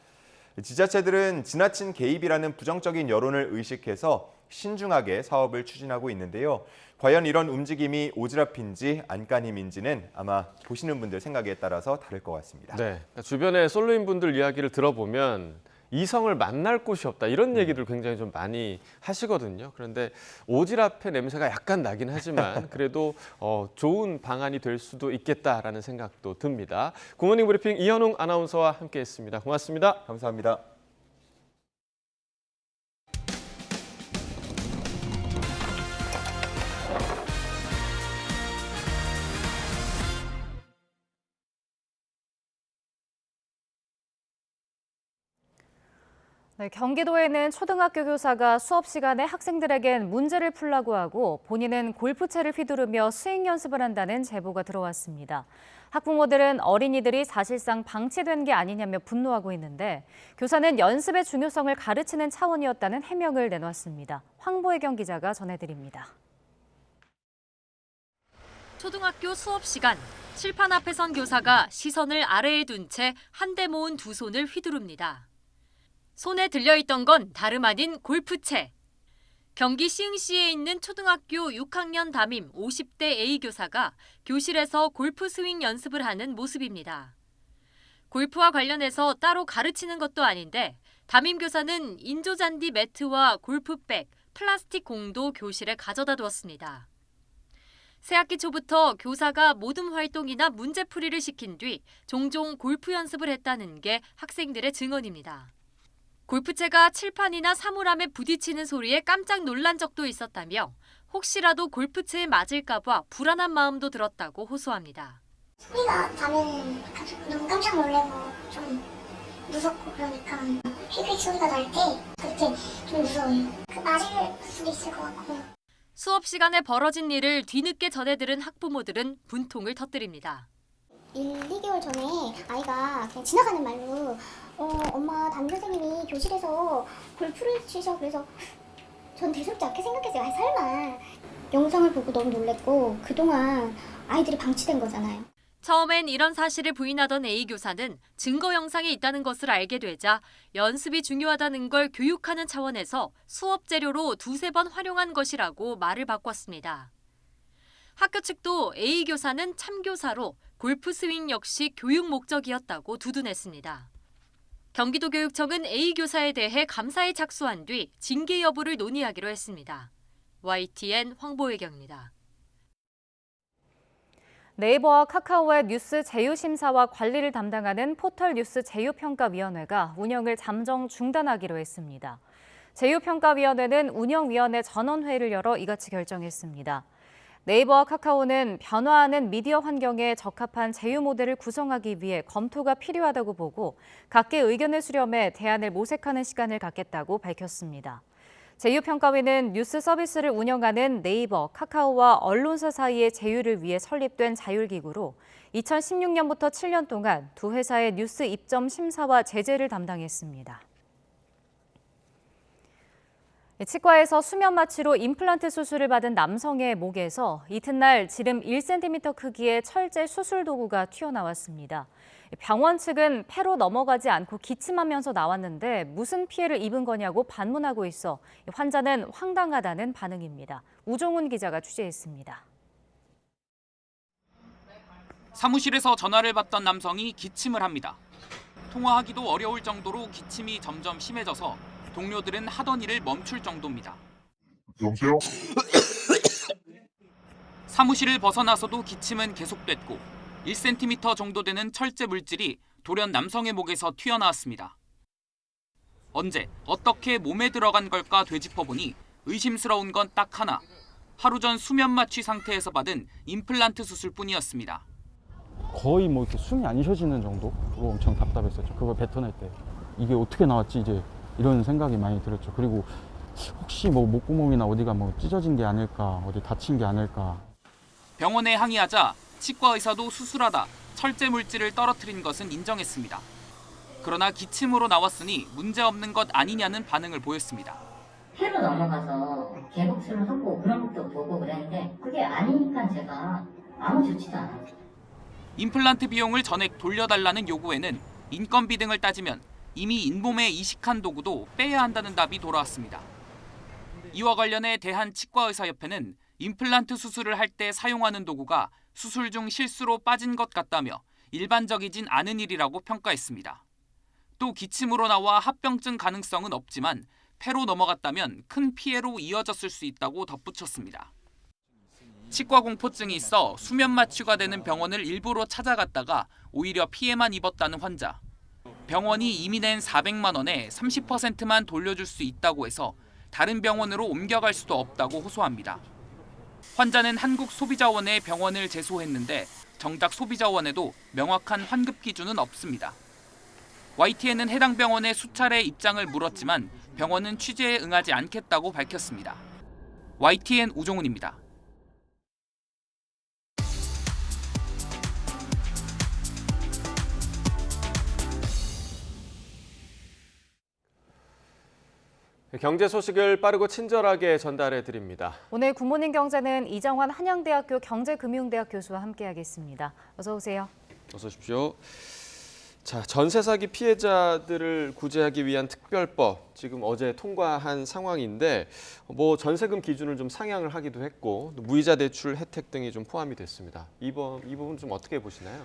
지자체들은 지나친 개입이라는 부정적인 여론을 의식해서 신중하게 사업을 추진하고 있는데요. 과연 이런 움직임이 오지랖인지 안간힘인지는 아마 보시는 분들 생각에 따라서 다를 것 같습니다.
네, 주변에 솔로인 분들 이야기를 들어보면 이성을 만날 곳이 없다 이런 얘기들 굉장히 좀 많이 하시거든요. 그런데 오지랖의 냄새가 약간 나긴 하지만 그래도 좋은 방안이 될 수도 있겠다라는 생각도 듭니다. 굿모닝 브리핑 이현웅 아나운서와 함께했습니다. 고맙습니다.
감사합니다.
네, 경기도에는 초등학교 교사가 수업 시간에 학생들에겐 문제를 풀라고 하고 본인은 골프채를 휘두르며 스윙 연습을 한다는 제보가 들어왔습니다. 학부모들은 어린이들이 사실상 방치된 게 아니냐며 분노하고 있는데 교사는 연습의 중요성을 가르치는 차원이었다는 해명을 내놨습니다. 황보혜경 기자가 전해드립니다.
초등학교 수업 시간, 칠판 앞에 선 교사가 시선을 아래에 둔 채 한데 모은 두 손을 휘두릅니다. 손에 들려있던 건 다름 아닌 골프채. 경기 시흥시에 있는 초등학교 6학년 담임 50대 A 교사가 교실에서 골프 스윙 연습을 하는 모습입니다. 골프와 관련해서 따로 가르치는 것도 아닌데 담임 교사는 인조잔디 매트와 골프백, 플라스틱 공도 교실에 가져다 두었습니다. 새학기 초부터 교사가 모둠 활동이나 문제풀이를 시킨 뒤 종종 골프 연습을 했다는 게 학생들의 증언입니다. 골프채가 칠판이나 사물함에 부딪히는 소리에 깜짝 놀란 적도 있었다며 혹시라도 골프채에 맞을까 봐 불안한 마음도 들었다고 호소합니다.
소리가 나면 너무 깜짝 놀래고 좀 무섭고 그러니까 휙휙 소리가 날 때 그때 좀 무서워요. 맞을 수도 있을 것 같고.
수업 시간에 벌어진 일을 뒤늦게 전해들은 학부모들은 분통을 터뜨립니다.
1, 2개월 전에 아이가 그냥 지나가는 말로 엄마 담임선생님이 교실에서 골프를 치셔. 그래서 전 대수롭지 않게 생각했어요. 설마. 영상을 보고 너무 놀랬고 그동안 아이들이 방치된 거잖아요.
처음엔 이런 사실을 부인하던 A 교사는 증거 영상이 있다는 것을 알게 되자 연습이 중요하다는 걸 교육하는 차원에서 수업 재료로 2-3번 활용한 것이라고 말을 바꿨습니다. 학교 측도 A 교사는 참교사로 골프 스윙 역시 교육 목적이었다고 두둔했습니다. 경기도교육청은 A 교사에 대해 감사에 착수한 뒤 징계 여부를 논의하기로 했습니다. YTN 황보혜경입니다.
네이버와 카카오의 뉴스 제휴심사와 관리를 담당하는 포털 뉴스 제휴평가위원회가 운영을 잠정 중단하기로 했습니다. 제휴평가위원회는 운영위원회 전원회의를 열어 이같이 결정했습니다. 네이버와 카카오는 변화하는 미디어 환경에 적합한 제휴 모델을 구성하기 위해 검토가 필요하다고 보고 각계의 의견을 수렴해 대안을 모색하는 시간을 갖겠다고 밝혔습니다. 제휴평가위는 뉴스 서비스를 운영하는 네이버, 카카오와 언론사 사이의 제휴를 위해 설립된 자율기구로 2016년부터 7년 동안 두 회사의 뉴스 입점 심사와 제재를 담당했습니다. 치과에서 수면 마취로 임플란트 수술을 받은 남성의 목에서 이튿날 지름 1cm 크기의 철제 수술 도구가 튀어나왔습니다. 병원 측은 폐로 넘어가지 않고 기침하면서 나왔는데 무슨 피해를 입은 거냐고 반문하고 있어 환자는 황당하다는 반응입니다. 우종훈 기자가 취재했습니다.
사무실에서 전화를 받던 남성이 기침을 합니다. 통화하기도 어려울 정도로 기침이 점점 심해져서 동료들은 하던 일을 멈출 정도입니다.
여보세요?
사무실을 벗어나서도 기침은 계속됐고 1cm 정도 되는 철제 물질이 돌연 남성의 목에서 튀어나왔습니다. 언제, 어떻게 몸에 들어간 걸까 되짚어보니 의심스러운 건 딱 하나. 하루 전 수면 마취 상태에서 받은 임플란트 수술뿐이었습니다.
거의 뭐 이렇게 숨이 안 쉬어지는 정도로 엄청 답답했었죠. 그걸 뱉어낼 때 이게 어떻게 나왔지 이제 이런 생각이 많이 들었죠. 그리고 혹시 뭐 목구멍이나 어디가 뭐 찢어진 게 아닐까, 어디 다친 게 아닐까.
병원에 항의하자 치과 의사도 수술하다 철제 물질을 떨어뜨린 것은 인정했습니다. 그러나 기침으로 나왔으니 문제없는 것 아니냐는 반응을 보였습니다.
폐로 넘어가서 개복수를 하고 그런 것도 보고 그랬는데 그게 아니니까 제가 아무 조치도 안 합니다.
임플란트 비용을 전액 돌려달라는 요구에는 인건비 등을 따지면 이미 잇몸에 이식한 도구도 빼야 한다는 답이 돌아왔습니다. 이와 관련해 대한치과의사협회는 임플란트 수술을 할 때 사용하는 도구가 수술 중 실수로 빠진 것 같다며 일반적이진 않은 일이라고 평가했습니다. 또 기침으로 나와 합병증 가능성은 없지만 폐로 넘어갔다면 큰 피해로 이어졌을 수 있다고 덧붙였습니다. 치과 공포증이 있어 수면 마취가 되는 병원을 일부러 찾아갔다가 오히려 피해만 입었다는 환자. 병원이 이미 낸 400만 원에 30%만 돌려줄 수 있다고 해서 다른 병원으로 옮겨갈 수도 없다고 호소합니다. 환자는 한국소비자원에 병원을 제소했는데 정작 소비자원에도 명확한 환급 기준은 없습니다. YTN은 해당 병원에 수차례 입장을 물었지만 병원은 취재에 응하지 않겠다고 밝혔습니다. YTN 우종훈입니다.
경제 소식을 빠르고 친절하게 전달해 드립니다.
오늘 굿모닝 경제는 이정환 한양대학교 경제금융대학 교수와 함께하겠습니다. 어서 오세요.
어서 오십시오. 자, 전세 사기 피해자들을 구제하기 위한 특별법 지금 어제 통과한 상황인데 뭐 전세금 기준을 좀 상향을 하기도 했고 또 무이자 대출 혜택 등이 좀 포함이 됐습니다. 이 부분 좀 어떻게 보시나요?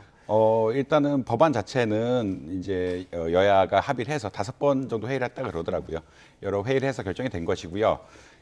일단은 법안 자체는 이제 여야가 합의를 해서 5번 정도 회의를 했다 그러더라고요. 여러 회의를 해서 결정이 된 것이고요.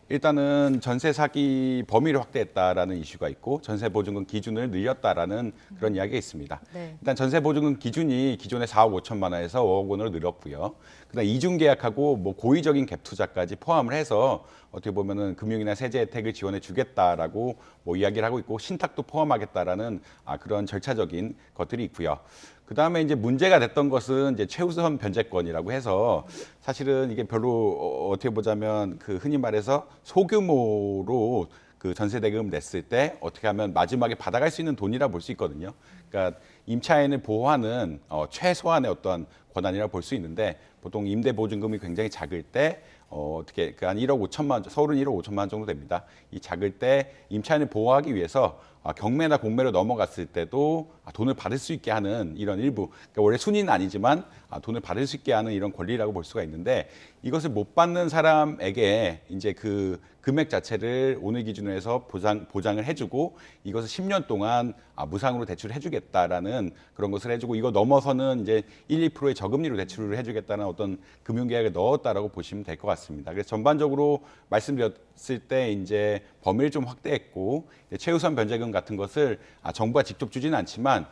일단은 전세 사기 범위를 확대했다라는 이슈가 있고 전세 보증금 기준을 늘렸다라는 그런 이야기가 있습니다.
네.
일단 전세 보증금 기준이 기존에 4억 5천만 원에서 5억 원으로 늘었고요. 그다음 이중 계약하고 뭐 고의적인 갭 투자까지 포함을 해서 어떻게 보면은 금융이나 세제 혜택을 지원해 주겠다라고 뭐 이야기를 하고 있고 신탁도 포함하겠다라는 그런 절차적인 것들이 있고요. 그다음에 이제 문제가 됐던 것은 이제 최우선 변제권이라고 해서 사실은 이게 별로 어떻게 보자면 그 흔히 말해서 소규모로 그 전세 대금 냈을 때 어떻게 하면 마지막에 받아갈 수 있는 돈이라 볼 수 있거든요. 그러니까 임차인을 보호하는 최소한의 어떤 권한이라 볼 수 있는데 보통 임대 보증금이 굉장히 작을 때 어떻게 그 한 1억 5천만 원, 서울은 1억 5천만 원 정도 됩니다. 이 작을 때 임차인을 보호하기 위해서 경매나 공매로 넘어갔을 때도 돈을 받을 수 있게 하는 이런 일부, 그러니까 원래 순위는 아니지만 돈을 받을 수 있게 하는 이런 권리라고 볼 수가 있는데 이것을 못 받는 사람에게 이제 그 금액 자체를 오늘 기준으로 해서 보장을 해주고 이것을 10년 동안 무상으로 대출을 해주겠다라는 그런 것을 해주고 이거 넘어서는 이제 1, 2%의 저금리로 대출을 해주겠다는 어떤 금융계약을 넣었다라고 보시면 될 것 같습니다. 그래서 전반적으로 말씀드렸을 때 이제 범위를 좀 확대했고 최우선 변제금 같은 것을 정부가 직접 주지는 않지만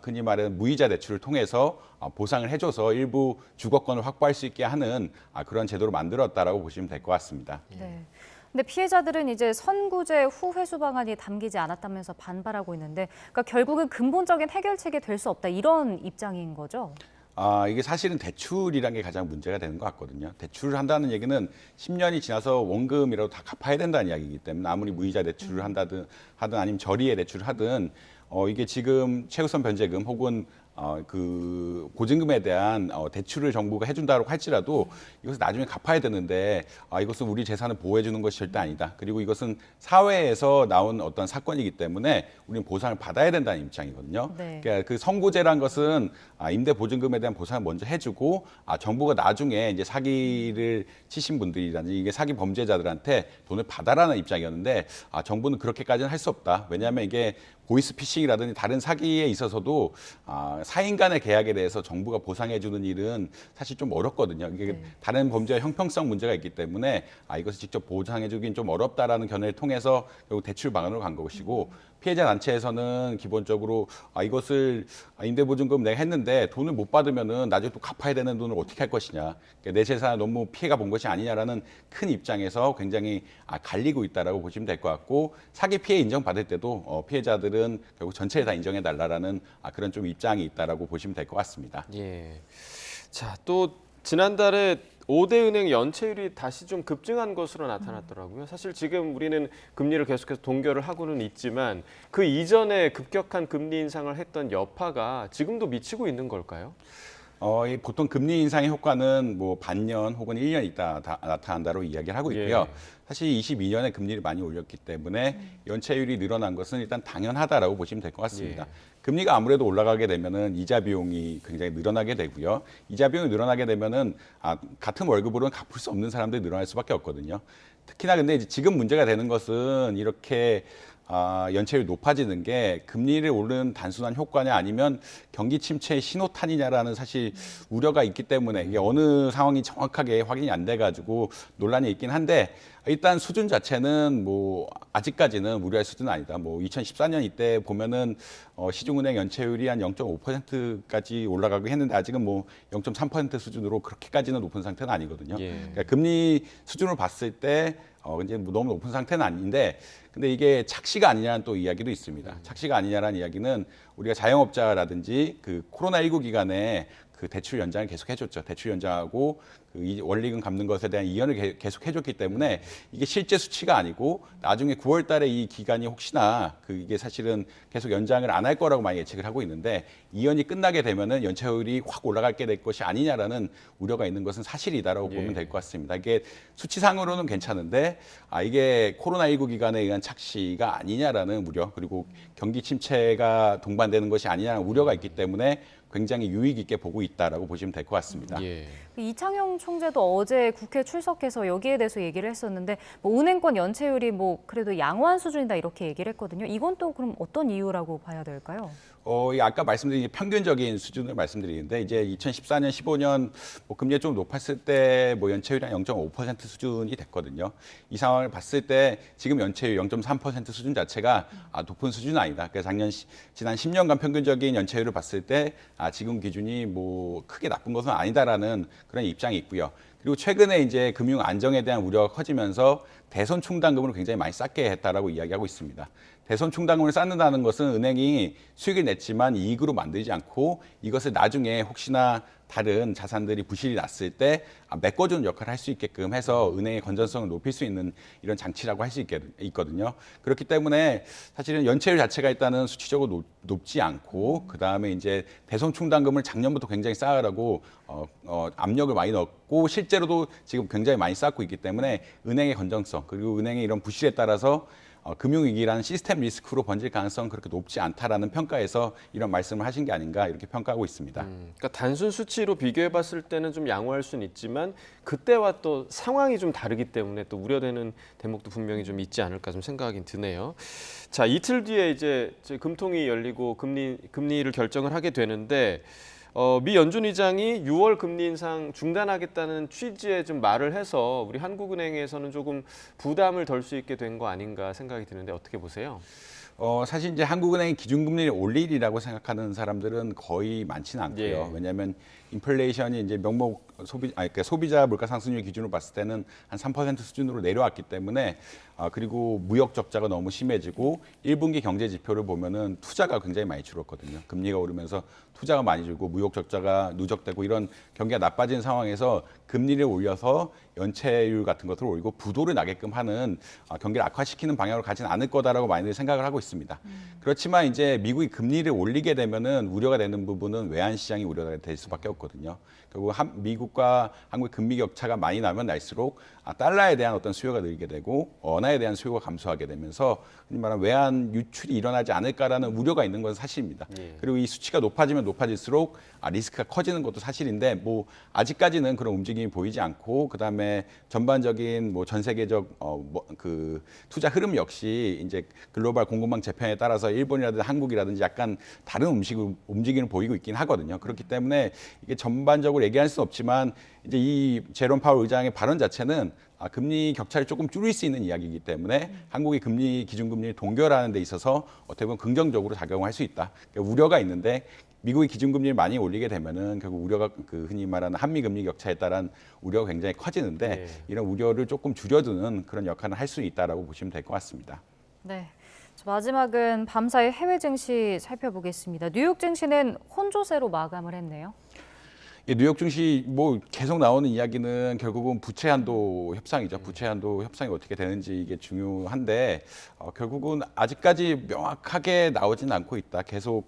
흔히 말하는 무이자 대출을 통해서 보상을 해줘서 일부 주거권을 확보할 수 있게 하는 그런 제도를 만들었다라고 보시면 될 것 같습니다.
네. 근데 피해자들은 이제 선구제 후 회수 방안이 담기지 않았다면서 반발하고 있는데, 그러니까 결국은 근본적인 해결책이 될 수 없다 이런 입장인 거죠?
이게 사실은 대출이란 게 가장 문제가 되는 것 같거든요. 대출을 한다는 얘기는 10년이 지나서 원금이라도 다 갚아야 된다는 이야기이기 때문에 아무리 무이자 대출을 하든 아니면 저리의 대출을 하든 이게 지금 최우선 변제금 혹은 그 보증금에 대한 대출을 정부가 해준다고 할지라도 이것을 나중에 갚아야 되는데 이것은 우리 재산을 보호해 주는 것이 절대 아니다. 그리고 이것은 사회에서 나온 어떤 사건이기 때문에 우리는 보상을 받아야 된다는 입장이거든요.
네.
그러니까 그 선고제란 것은 임대 보증금에 대한 보상을 먼저 해주고 정부가 나중에 이제 사기를 치신 분들이라든지 이게 사기 범죄자들한테 돈을 받아라는 입장이었는데 정부는 그렇게까지는 할 수 없다. 왜냐하면 이게 보이스피싱이라든지 다른 사기에 있어서도 사인 간의 계약에 대해서 정부가 보상해주는 일은 사실 좀 어렵거든요. 이게 다른 범죄와 형평성 문제가 있기 때문에 이것을 직접 보상해주긴 좀 어렵다라는 견해를 통해서 결국 대출 방안으로 간 것이고 피해자 단체에서는 기본적으로 이것을 임대보증금 내가 했는데 돈을 못 받으면은 나중에 또 갚아야 되는 돈을 어떻게 할 것이냐. 그러니까 내 재산을 너무 피해가 본 것이 아니냐라는 큰 입장에서 굉장히 갈리고 있다라고 보시면 될 것 같고 사기 피해 인정받을 때도 피해자들은 결국 전체를 다 인정해달라는 그런 좀 입장이 있다라고 보시면 될 것 같습니다.
예. 자, 또 지난달에 5대 은행 연체율이 다시 좀 급증한 것으로 나타났더라고요. 사실 지금 우리는 금리를 계속해서 동결을 하고는 있지만 그 이전에 급격한 금리 인상을 했던 여파가 지금도 미치고 있는 걸까요?
보통 금리 인상의 효과는 뭐 반년 혹은 1년 있다 나타난다고 이야기를 하고 있고요.
예.
사실 22년에 금리를 많이 올렸기 때문에 연체율이 늘어난 것은 일단 당연하다라고 보시면 될 것 같습니다.
예.
금리가 아무래도 올라가게 되면은 이자 비용이 굉장히 늘어나게 되고요. 이자 비용이 늘어나게 되면은 같은 월급으로는 갚을 수 없는 사람들이 늘어날 수밖에 없거든요. 특히나 근데 이제 지금 문제가 되는 것은 이렇게 연체율이 높아지는 게 금리를 오르는 단순한 효과냐 아니면 경기 침체의 신호탄이냐라는 사실 우려가 있기 때문에 이게 어느 상황이 정확하게 확인이 안 돼가지고 논란이 있긴 한데 일단 수준 자체는 뭐 아직까지는 우려할 수준은 아니다. 뭐 2014년 이때 보면은 시중은행 연체율이 한 0.5%까지 올라가고 했는데 아직은 뭐 0.3% 수준으로 그렇게까지는 높은 상태는 아니거든요.
예.
그러니까 금리 수준으로 봤을 때 이제 너무 높은 상태는 아닌데 근데 이게 착시가 아니냐는 또 이야기도 있습니다. 착시가 아니냐라는 이야기는 우리가 자영업자라든지 그 코로나19 기간에 그 대출 연장을 계속 해줬죠. 대출 연장하고 그 원리금 갚는 것에 대한 이연을 계속 해줬기 때문에 이게 실제 수치가 아니고 나중에 9월 달에 이 기간이 혹시나 이게 사실은 계속 연장을 안 할 거라고 많이 예측을 하고 있는데 이연이 끝나게 되면은 연체율이 확 올라가게 될 것이 아니냐라는 우려가 있는 것은 사실이다라고 보면 될 것 같습니다. 이게 수치상으로는 괜찮은데 이게 코로나19 기간에 의한 착시가 아니냐라는 우려 그리고 경기 침체가 동반되는 것이 아니냐는 우려가 있기 때문에 굉장히 유익 있게 보고 있다라고 보시면 될 것 같습니다.
예.
이창용 총재도 어제 국회 출석해서 여기에 대해서 얘기를 했었는데 뭐 은행권 연체율이 뭐 그래도 양호한 수준이다 이렇게 얘기를 했거든요. 이건 또 그럼 어떤 이유라고 봐야 될까요?
아까 말씀드린 평균적인 수준을 말씀드리는데 이제 2014년, 15년 뭐 금리가 좀 높았을 때 뭐 연체율이 한 0.5% 수준이 됐거든요. 이 상황을 봤을 때 지금 연체율 0.3% 수준 자체가 높은 수준은 아니다. 그래서 지난 10년간 평균적인 연체율을 봤을 때 지금 기준이 뭐 크게 나쁜 것은 아니다라는 그런 입장이 있고요. 그리고 최근에 이제 금융 안정에 대한 우려가 커지면서 대손 충당금을 굉장히 많이 쌓게 했다라고 이야기하고 있습니다. 대손 충당금을 쌓는다는 것은 은행이 수익을 냈지만 이익으로 만들지 않고 이것을 나중에 혹시나 다른 자산들이 부실이 났을 때 메꿔주는 역할을 할 수 있게끔 해서 은행의 건전성을 높일 수 있는 이런 장치라고 할 수 있거든요. 그렇기 때문에 사실은 연체율 자체가 일단은 수치적으로 높지 않고 그다음에 이제 대손 충당금을 작년부터 굉장히 쌓으라고 압력을 많이 넣었고 실제로도 지금 굉장히 많이 쌓고 있기 때문에 은행의 건전성 그리고 은행의 이런 부실에 따라서 금융위기라는 시스템 리스크로 번질 가능성은 그렇게 높지 않다라는 평가에서 이런 말씀을 하신 게 아닌가 이렇게 평가하고 있습니다.
그러니까 단순 수치로 비교해 봤을 때는 좀 양호할 수는 있지만 그때와 또 상황이 좀 다르기 때문에 또 우려되는 대목도 분명히 좀 있지 않을까 좀 생각이 드네요. 자, 이틀 뒤에 이제 금통위 열리고 금리를 결정을 하게 되는데 미 연준 의장이 6월 금리 인상 중단하겠다는 취지의 좀 말을 해서 우리 한국은행에서는 조금 부담을 덜 수 있게 된 거 아닌가 생각이 드는데 어떻게 보세요?
사실 이제 한국은행이 기준금리를 올리리라고 생각하는 사람들은 거의 많지는 않고요.
예.
왜냐하면 인플레이션이 이제 명목 그러니까 소비자 물가 상승률 기준으로 봤을 때는 한 3% 수준으로 내려왔기 때문에 그리고 무역 적자가 너무 심해지고 1분기 경제 지표를 보면은 투자가 굉장히 많이 줄었거든요. 금리가 오르면서 투자가 많이 줄고 무역 적자가 누적되고 이런 경기가 나빠진 상황에서 금리를 올려서 연체율 같은 것들을 올리고 부도를 나게끔 하는 경기를 악화시키는 방향으로 가진 않을 거다라고 많이들 생각을 하고 있습니다. 그렇지만 이제 미국이 금리를 올리게 되면은 우려가 되는 부분은 외환 시장이 우려가 될 수밖에 없거든요. 결국 미국과 한국의 금리 격차가 많이 나면 날수록 달러에 대한 어떤 수요가 늘게 되고 원화에 대한 수요가 감소하게 되면서 흔히 말하는 외환 유출이 일어나지 않을까라는 우려가 있는 건 사실입니다. 그리고 이 수치가 높아지면 높아질수록 리스크가 커지는 것도 사실인데 뭐 아직까지는 그런 움직임이 보이지 않고 그다음에 전반적인 뭐 전 세계적 그 투자 흐름 역시 이제 글로벌 공급망 재편에 따라서 일본이라든지 한국이라든지 약간 다른 움직임을 보이고 있긴 하거든요. 그렇기 때문에 이게 전반적으로 얘기할 수는 없지만 이제 이 제롬 파월 의장의 발언 자체는 금리 격차를 조금 줄일 수 있는 이야기이기 때문에 한국이 기준금리를 동결하는 데 있어서 어떻게 보면 긍정적으로 작용할 수 있다. 그러니까 우려가 있는데 미국이 기준금리를 많이 올리게 되면은 결국 우려가 흔히 말하는 한미 금리 격차에 따른 우려가 굉장히 커지는데 이런 우려를 조금 줄여두는 그런 역할을 할 수 있다라고 보시면 될 것 같습니다.
네. 마지막은 밤사이 해외 증시 살펴보겠습니다. 뉴욕 증시는 혼조세로 마감을 했네요.
뉴욕 증시 뭐 계속 나오는 이야기는 결국은 부채 한도 협상이죠. 부채 한도 협상이 어떻게 되는지 이게 중요한데 결국은 아직까지 명확하게 나오진 않고 있다. 계속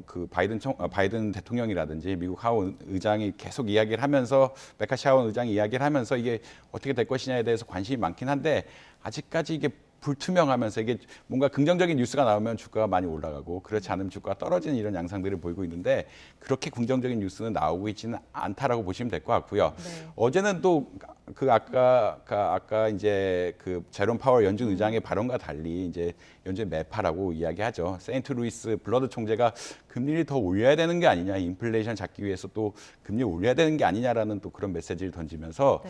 그 바이든 대통령이라든지 미국 하원 의장이 계속 이야기를 하면서 메카시 하원 의장이 이야기를 하면서 이게 어떻게 될 것이냐에 대해서 관심이 많긴 한데 아직까지 이게 불투명하면서 이게 뭔가 긍정적인 뉴스가 나오면 주가가 많이 올라가고 그렇지 않으면 주가가 떨어지는 이런 양상들을 보이고 있는데 그렇게 긍정적인 뉴스는 나오고 있지는 않다라고 보시면 될 것 같고요. 네. 어제는 또 아까 이제 그 제롬 파월 연준 의장의 발언과 달리 이제 연준 매파라고 이야기하죠. 세인트루이스 블러드 총재가 금리를 더 올려야 되는 게 아니냐, 인플레이션 잡기 위해서 또 금리 올려야 되는 게 아니냐라는 또 그런 메시지를 던지면서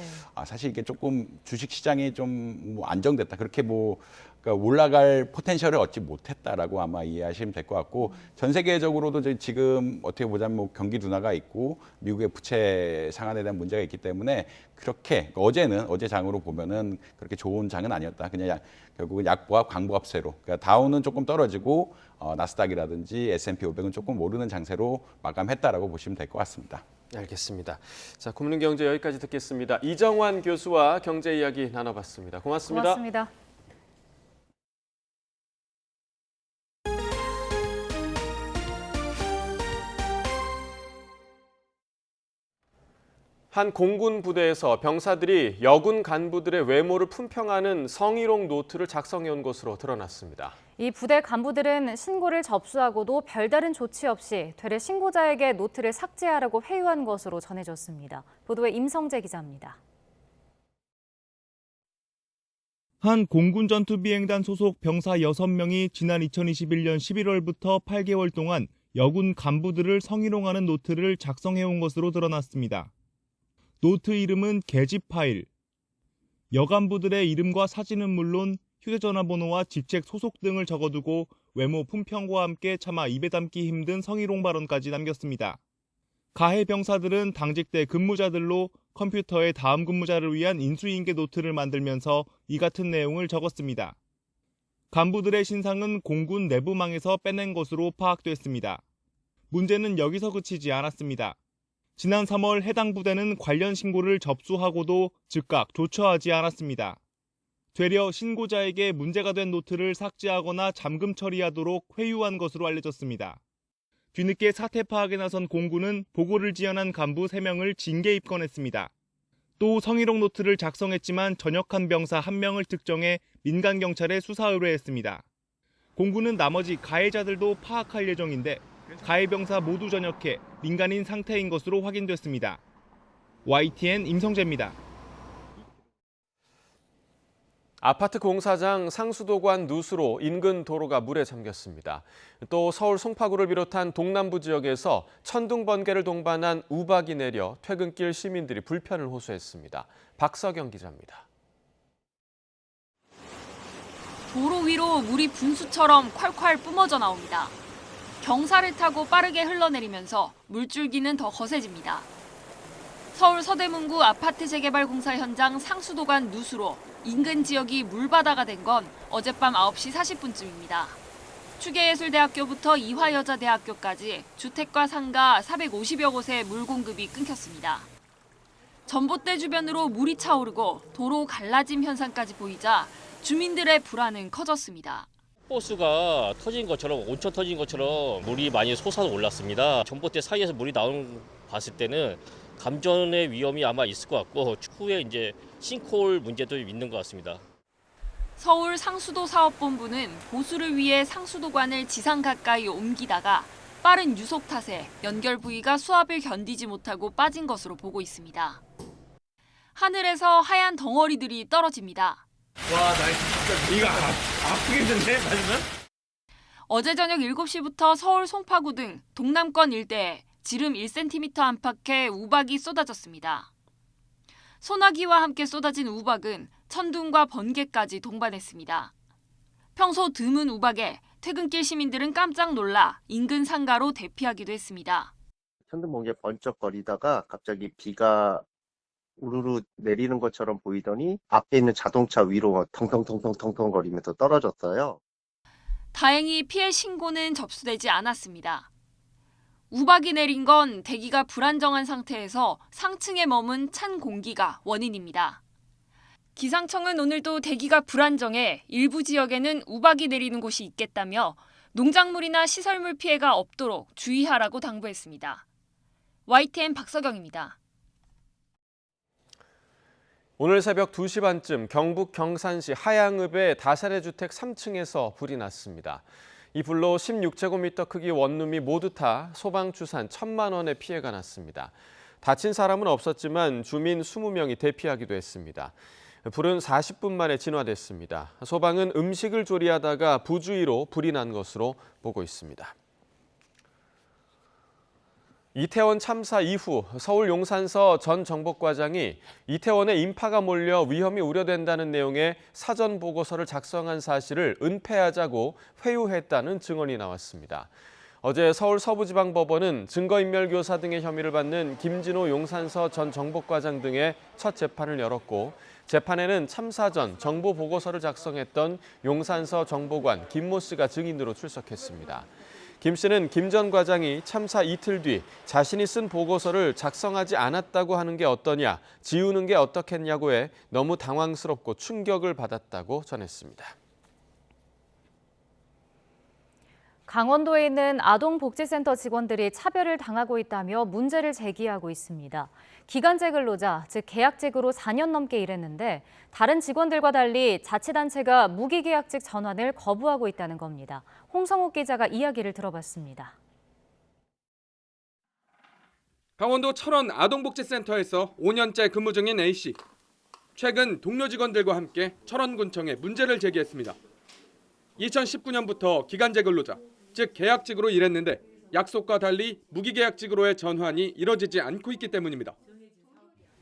사실 이게 조금 주식 시장이 좀 뭐 안정됐다. 그렇게 뭐 그러니까 올라갈 포텐셜을 얻지 못했다라고 아마 이해하시면 될 것 같고 전 세계적으로도 지금 어떻게 보자면 뭐 경기 둔화가 있고 미국의 부채 상한에 대한 문제가 있기 때문에 그렇게 어제 장으로 보면은 그렇게 좋은 장은 아니었다. 그냥 결국은 약보합 광보합세로 그러니까 다우는 조금 떨어지고 나스닥이라든지 S&P 500은 조금 오르는 장세로 마감했다라고 보시면 될 것 같습니다.
알겠습니다. 자, 고민은 경제 여기까지 듣겠습니다. 이정환 교수와 경제 이야기 나눠봤습니다. 고맙습니다.
고맙습니다.
한 공군 부대에서 병사들이 여군 간부들의 외모를 품평하는 성희롱 노트를 작성해온 것으로 드러났습니다.
이 부대 간부들은 신고를 접수하고도 별다른 조치 없이 되레 신고자에게 노트를 삭제하라고 회유한 것으로 전해졌습니다. 보도에 임성재 기자입니다.
한 공군 전투비행단 소속 병사 6명이 지난 2021년 11월부터 8개월 동안 여군 간부들을 성희롱하는 노트를 작성해온 것으로 드러났습니다. 노트 이름은 계집 파일. 여간부들의 이름과 사진은 물론 휴대전화 번호와 직책 소속 등을 적어두고 외모 품평과 함께 차마 입에 담기 힘든 성희롱 발언까지 남겼습니다. 가해 병사들은 당직 때 근무자들로 컴퓨터에 다음 근무자를 위한 인수인계 노트를 만들면서 이 같은 내용을 적었습니다. 간부들의 신상은 공군 내부망에서 빼낸 것으로 파악됐습니다. 문제는 여기서 그치지 않았습니다. 지난 3월 해당 부대는 관련 신고를 접수하고도 즉각 조처하지 않았습니다. 되려 신고자에게 문제가 된 노트를 삭제하거나 잠금 처리하도록 회유한 것으로 알려졌습니다. 뒤늦게 사태 파악에 나선 공군은 보고를 지연한 간부 3명을 징계 입건했습니다. 또 성희롱 노트를 작성했지만 전역한 병사 1명을 특정해 민간경찰에 수사 의뢰했습니다. 공군은 나머지 가해자들도 파악할 예정인데 가해 병사 모두 전역해 민간인 상태인 것으로 확인됐습니다. YTN 임성재입니다.
아파트 공사장 상수도관 누수로 인근 도로가 물에 잠겼습니다. 또 서울 송파구를 비롯한 동남부 지역에서 천둥 번개를 동반한 우박이 내려 퇴근길 시민들이 불편을 호소했습니다. 박서경 기자입니다.
도로 위로 물이 분수처럼 콸콸 뿜어져 나옵니다. 경사를 타고 빠르게 흘러내리면서 물줄기는 더 거세집니다. 서울 서대문구 아파트 재개발 공사 현장 상수도관 누수로 인근 지역이 물바다가 된 건 어젯밤 9시 40분쯤입니다. 추계예술대학교부터 이화여자대학교까지 주택과 상가 450여 곳에 물 공급이 끊겼습니다. 전봇대 주변으로 물이 차오르고 도로 갈라짐 현상까지 보이자 주민들의 불안은 커졌습니다.
호수가 터진 것처럼 온천 터진 것처럼 물이 많이 솟아서 올랐습니다. 전봇대 사이에서 물이 나오는 거 봤을 때는 감전의 위험이 아마 있을 것 같고 추후에 이제 싱크홀 문제도 있는 것 같습니다.
서울 상수도 사업본부는 보수를 위해 상수도관을 지상 가까이 옮기다가 빠른 유속 탓에 연결 부위가 수압을 견디지 못하고 빠진 것으로 보고 있습니다. 하늘에서 하얀 덩어리들이 떨어집니다.
와, 나 진짜 이거 아프겠는데 맞으면?
어제 저녁 7시부터 서울 송파구 등 동남권 일대에 지름 1cm 안팎의 우박이 쏟아졌습니다. 소나기와 함께 쏟아진 우박은 천둥과 번개까지 동반했습니다. 평소 드문 우박에 퇴근길 시민들은 깜짝 놀라 인근 상가로 대피하기도 했습니다.
천둥 번개 번쩍거리다가 갑자기 비가 우르르 내리는 것처럼 보이더니 앞에 있는 자동차 위로 텅텅텅텅텅텅 거리면서 떨어졌어요.
다행히 피해 신고는 접수되지 않았습니다. 우박이 내린 건 대기가 불안정한 상태에서 상층에 머문 찬 공기가 원인입니다. 기상청은 오늘도 대기가 불안정해 일부 지역에는 우박이 내리는 곳이 있겠다며 농작물이나 시설물 피해가 없도록 주의하라고 당부했습니다. YTN 박서경입니다.
오늘 새벽 2시 반쯤 경북 경산시 하양읍의 다세대 주택 3층에서 불이 났습니다. 이 불로 16제곱미터 크기 원룸이 모두 타 소방추산 1,000만 원의 피해가 났습니다. 다친 사람은 없었지만 주민 20명이 대피하기도 했습니다. 불은 40분 만에 진화됐습니다. 소방은 음식을 조리하다가 부주의로 불이 난 것으로 보고 있습니다. 이태원 참사 이후 서울 용산서 전 정보과장이 이태원에 인파가 몰려 위험이 우려된다는 내용의 사전 보고서를 작성한 사실을 은폐하자고 회유했다는 증언이 나왔습니다. 어제 서울 서부지방법원은 증거인멸교사 등의 혐의를 받는 김진호 용산서 전 정보과장 등의 첫 재판을 열었고 재판에는 참사 전 정보 보고서를 작성했던 용산서 정보관 김모 씨가 증인으로 출석했습니다. 김 씨는 김 전 과장이 참사 이틀 뒤 자신이 쓴 보고서를 작성하지 않았다고 하는 게 어떠냐, 지우는 게 어떻겠냐고 해 너무 당황스럽고 충격을 받았다고 전했습니다.
강원도에 있는 아동복지센터 직원들이 차별을 당하고 있다며 문제를 제기하고 있습니다. 기간제 근로자, 즉 계약직으로 4년 넘게 일했는데 다른 직원들과 달리 자치단체가 무기계약직 전환을 거부하고 있다는 겁니다. 홍성욱 기자가 이야기를 들어봤습니다.
강원도 철원 아동복지센터에서 5년째 근무 중인 A씨. 최근 동료 직원들과 함께 철원군청에 문제를 제기했습니다. 2019년부터 기간제 근로자, 즉 계약직으로 일했는데 약속과 달리 무기계약직으로의 전환이 이뤄지지 않고 있기 때문입니다.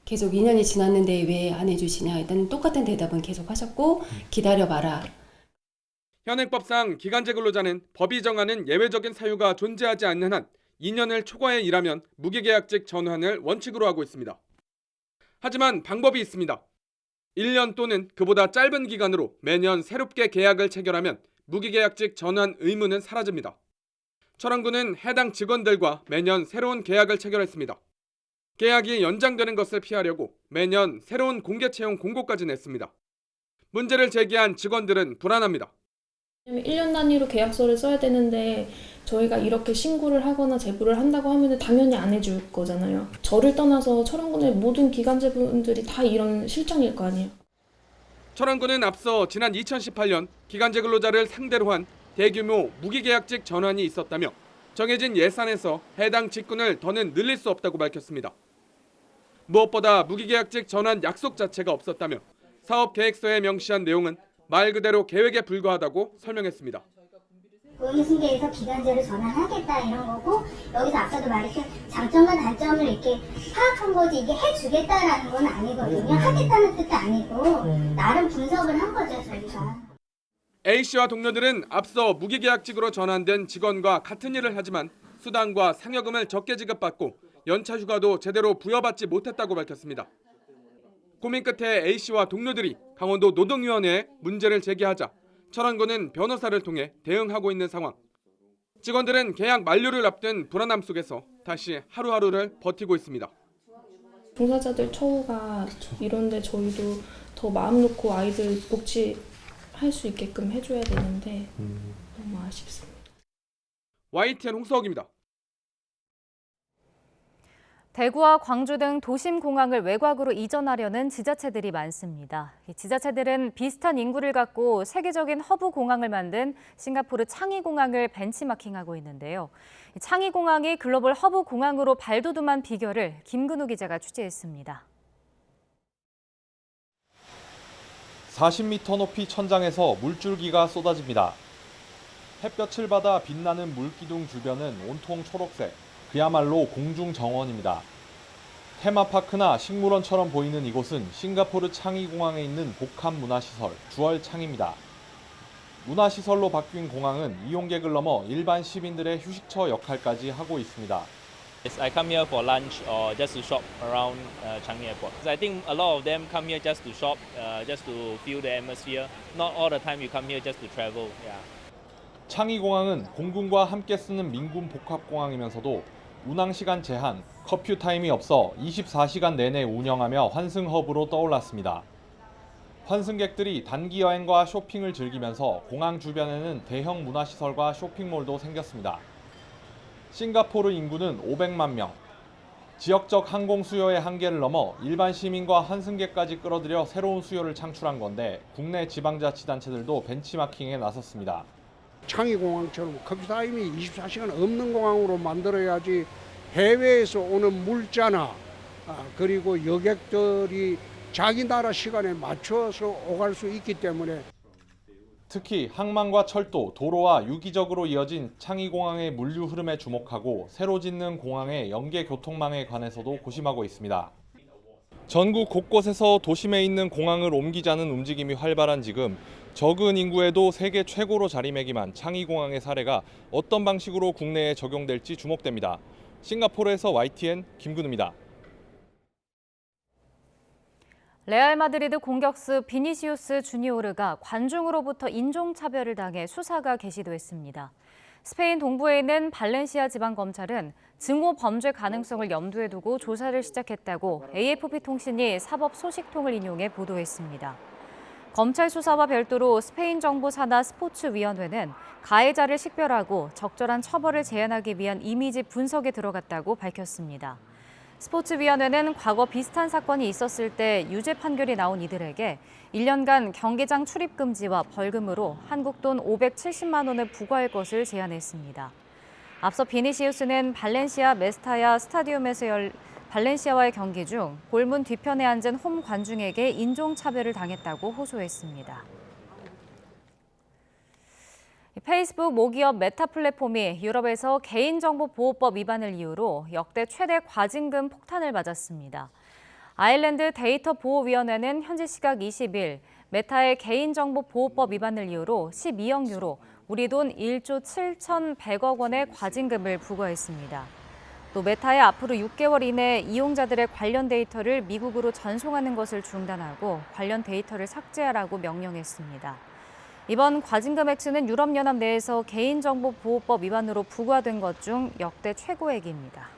계속 2년이 지났는데 왜 안 해주시냐 일단 똑같은 대답은 계속 하셨고 기다려봐라.
현행법상 기간제 근로자는 법이 정하는 예외적인 사유가 존재하지 않는 한 2년을 초과해 일하면 무기계약직 전환을 원칙으로 하고 있습니다. 하지만 방법이 있습니다. 1년 또는 그보다 짧은 기간으로 매년 새롭게 계약을 체결하면 무기계약직 전환 의무는 사라집니다. 철원군은 해당 직원들과 매년 새로운 계약을 체결했습니다. 계약이 연장되는 것을 피하려고 매년 새로운 공개 채용 공고까지 냈습니다. 문제를 제기한 직원들은 불안합니다.
1년 단위로 계약서를 써야 되는데 저희가 이렇게 신고를 하거나 제보를 한다고 하면 당연히 안 해줄 거잖아요. 저를 떠나서 철원군의 모든 기간제분들이 다 이런 실정일 거 아니에요.
철원군은 앞서 지난 2018년 기간제 근로자를 상대로 한 대규모 무기계약직 전환이 있었다며 정해진 예산에서 해당 직군을 더는 늘릴 수 없다고 밝혔습니다. 무엇보다 무기계약직 전환 약속 자체가 없었다며 사업 계획서에 명시한 내용은 말 그대로 계획에 불과하다고 설명했습니다.
고용승계에서 기간제를 전환하겠다 이런 거고 여기서 앞서도 말했듯 장점과 단점을 이렇게 파악한 거지 이게 해주겠다라는 건 아니거든요. 하겠다는 뜻도 아니고 나름 분석을 한 거죠 저희가.
A씨와 동료들은 앞서 무기계약직으로 전환된 직원과 같은 일을 하지만 수당과 상여금을 적게 지급받고 연차 휴가도 제대로 부여받지 못했다고 밝혔습니다. 고민 끝에 A씨와 동료들이 강원도 노동위원회에 문제를 제기하자 철원군은 변호사를 통해 대응하고 있는 상황. 직원들은 계약 만료를 앞둔 불안함 속에서 다시 하루하루를 버티고 있습니다.
종사자들 처우가 이런데 저희도 더 마음 놓고 아이들 복지할 수 있게끔 해줘야 되는데 너무 아쉽습니다.
YTN 홍서욱입니다.
대구와 광주 등 도심 공항을 외곽으로 이전하려는 지자체들이 많습니다. 이 지자체들은 비슷한 인구를 갖고 세계적인 허브 공항을 만든 싱가포르 창의 공항을 벤치마킹하고 있는데요. 창의 공항이 글로벌 허브 공항으로 발돋움한 비결을 김근우 기자가 취재했습니다.
40m 높이 천장에서 물줄기가 쏟아집니다. 햇볕을 받아 빛나는 물기둥 주변은 온통 초록색. 그야말로 공중 정원입니다. 테마파크나 식물원처럼 보이는 이곳은 싱가포르 창의공항에 있는 복합 문화시설 주얼창입니다. 문화시설로 바뀐 공항은 이용객을 넘어 일반 시민들의 휴식처 역할까지 하고 있습니다.
I come here for lunch or just to shop around Changi Airport. I think a lot of them come here just to shop, just to feel the atmosphere. Not all the time you come here just to travel. Yeah.
창의공항은 공군과 함께 쓰는 민군 복합공항이면서도 운항시간 제한, 커퓨 타임이 없어 24시간 내내 운영하며 환승허브로 떠올랐습니다. 환승객들이 단기 여행과 쇼핑을 즐기면서 공항 주변에는 대형 문화시설과 쇼핑몰도 생겼습니다. 싱가포르 인구는 500만 명. 지역적 항공 수요의 한계를 넘어 일반 시민과 환승객까지 끌어들여 새로운 수요를 창출한 건데 국내 지방자치단체들도 벤치마킹에 나섰습니다.
창의공항처럼 커피타임이 24시간 없는 공항으로 만들어야지 해외에서 오는 물자나 그리고 여객들이 자기 나라 시간에 맞춰서 오갈 수 있기 때문에
특히 항만과 철도, 도로와 유기적으로 이어진 창의공항의 물류 흐름에 주목하고 새로 짓는 공항의 연계 교통망에 관해서도 고심하고 있습니다. 전국 곳곳에서 도심에 있는 공항을 옮기자는 움직임이 활발한 지금 적은 인구에도 세계 최고로 자리매김한 창의공항의 사례가 어떤 방식으로 국내에 적용될지 주목됩니다. 싱가포르에서 YTN 김근우입니다.
레알 마드리드 공격수 비니시우스 주니오르가 관중으로부터 인종차별을 당해 수사가 개시됐습니다. 스페인 동부에 있는 발렌시아 지방검찰은 증오 범죄 가능성을 염두에 두고 조사를 시작했다고 AFP 통신이 사법 소식통을 인용해 보도했습니다. 검찰 수사와 별도로 스페인 정부 산하 스포츠위원회는 가해자를 식별하고 적절한 처벌을 제한하기 위한 이미지 분석에 들어갔다고 밝혔습니다. 스포츠위원회는 과거 비슷한 사건이 있었을 때 유죄 판결이 나온 이들에게 1년간 경기장 출입 금지와 벌금으로 한국 돈 570만 원을 부과할 것을 제안했습니다. 앞서 비니시우스는 발렌시아 메스타야 스타디움에서 발렌시아와의 경기 중 골문 뒤편에 앉은 홈 관중에게 인종차별을 당했다고 호소했습니다. 페이스북 모기업 메타 플랫폼이 유럽에서 개인정보보호법 위반을 이유로 역대 최대 과징금 폭탄을 맞았습니다. 아일랜드 데이터보호위원회는 현지 시각 20일 메타의 개인정보보호법 위반을 이유로 12억 유로, 우리 돈 1조 7,100억 원의 과징금을 부과했습니다. 또 메타의 앞으로 6개월 이내 이용자들의 관련 데이터를 미국으로 전송하는 것을 중단하고 관련 데이터를 삭제하라고 명령했습니다. 이번 과징금 액수는 유럽연합 내에서 개인정보보호법 위반으로 부과된 것 중 역대 최고액입니다.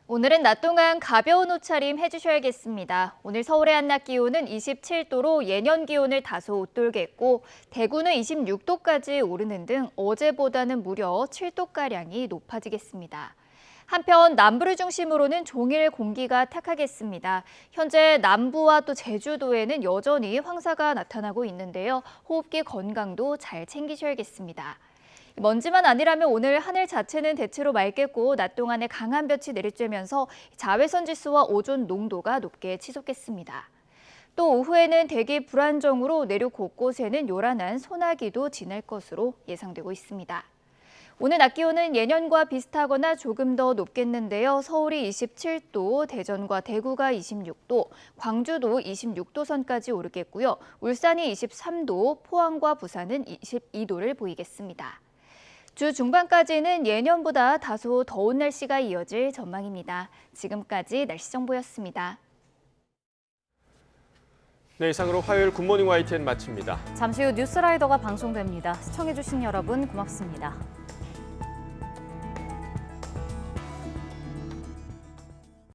오늘은 낮 동안 가벼운 옷차림 해주셔야겠습니다. 오늘 서울의 한낮 기온은 27도로 예년 기온을 다소 웃돌겠고 대구는 26도까지 오르는 등 어제보다는 무려 7도가량이 높아지겠습니다. 한편 남부를 중심으로는 종일 공기가 탁하겠습니다. 현재 남부와 또 제주도에는 여전히 황사가 나타나고 있는데요. 호흡기 건강도 잘 챙기셔야겠습니다. 먼지만 아니라면 오늘 하늘 자체는 대체로 맑겠고 낮 동안에 강한 볕이 내리쬐면서 자외선 지수와 오존 농도가 높게 치솟겠습니다. 또 오후에는 대기 불안정으로 내륙 곳곳에는 요란한 소나기도 지날 것으로 예상되고 있습니다. 오늘 낮 기온은 예년과 비슷하거나 조금 더 높겠는데요. 서울이 27도, 대전과 대구가 26도, 광주도 26도 선까지 오르겠고요. 울산이 23도, 포항과 부산은 22도를 보이겠습니다. 주 중반까지는 예년보다 다소 더운 날씨가 이어질 전망입니다. 지금까지 날씨 정보였습니다.
네, 이상으로 화요일 굿모닝 YTN 마칩니다.
잠시 후 뉴스라이더가 방송됩니다. 시청해주신 여러분 고맙습니다.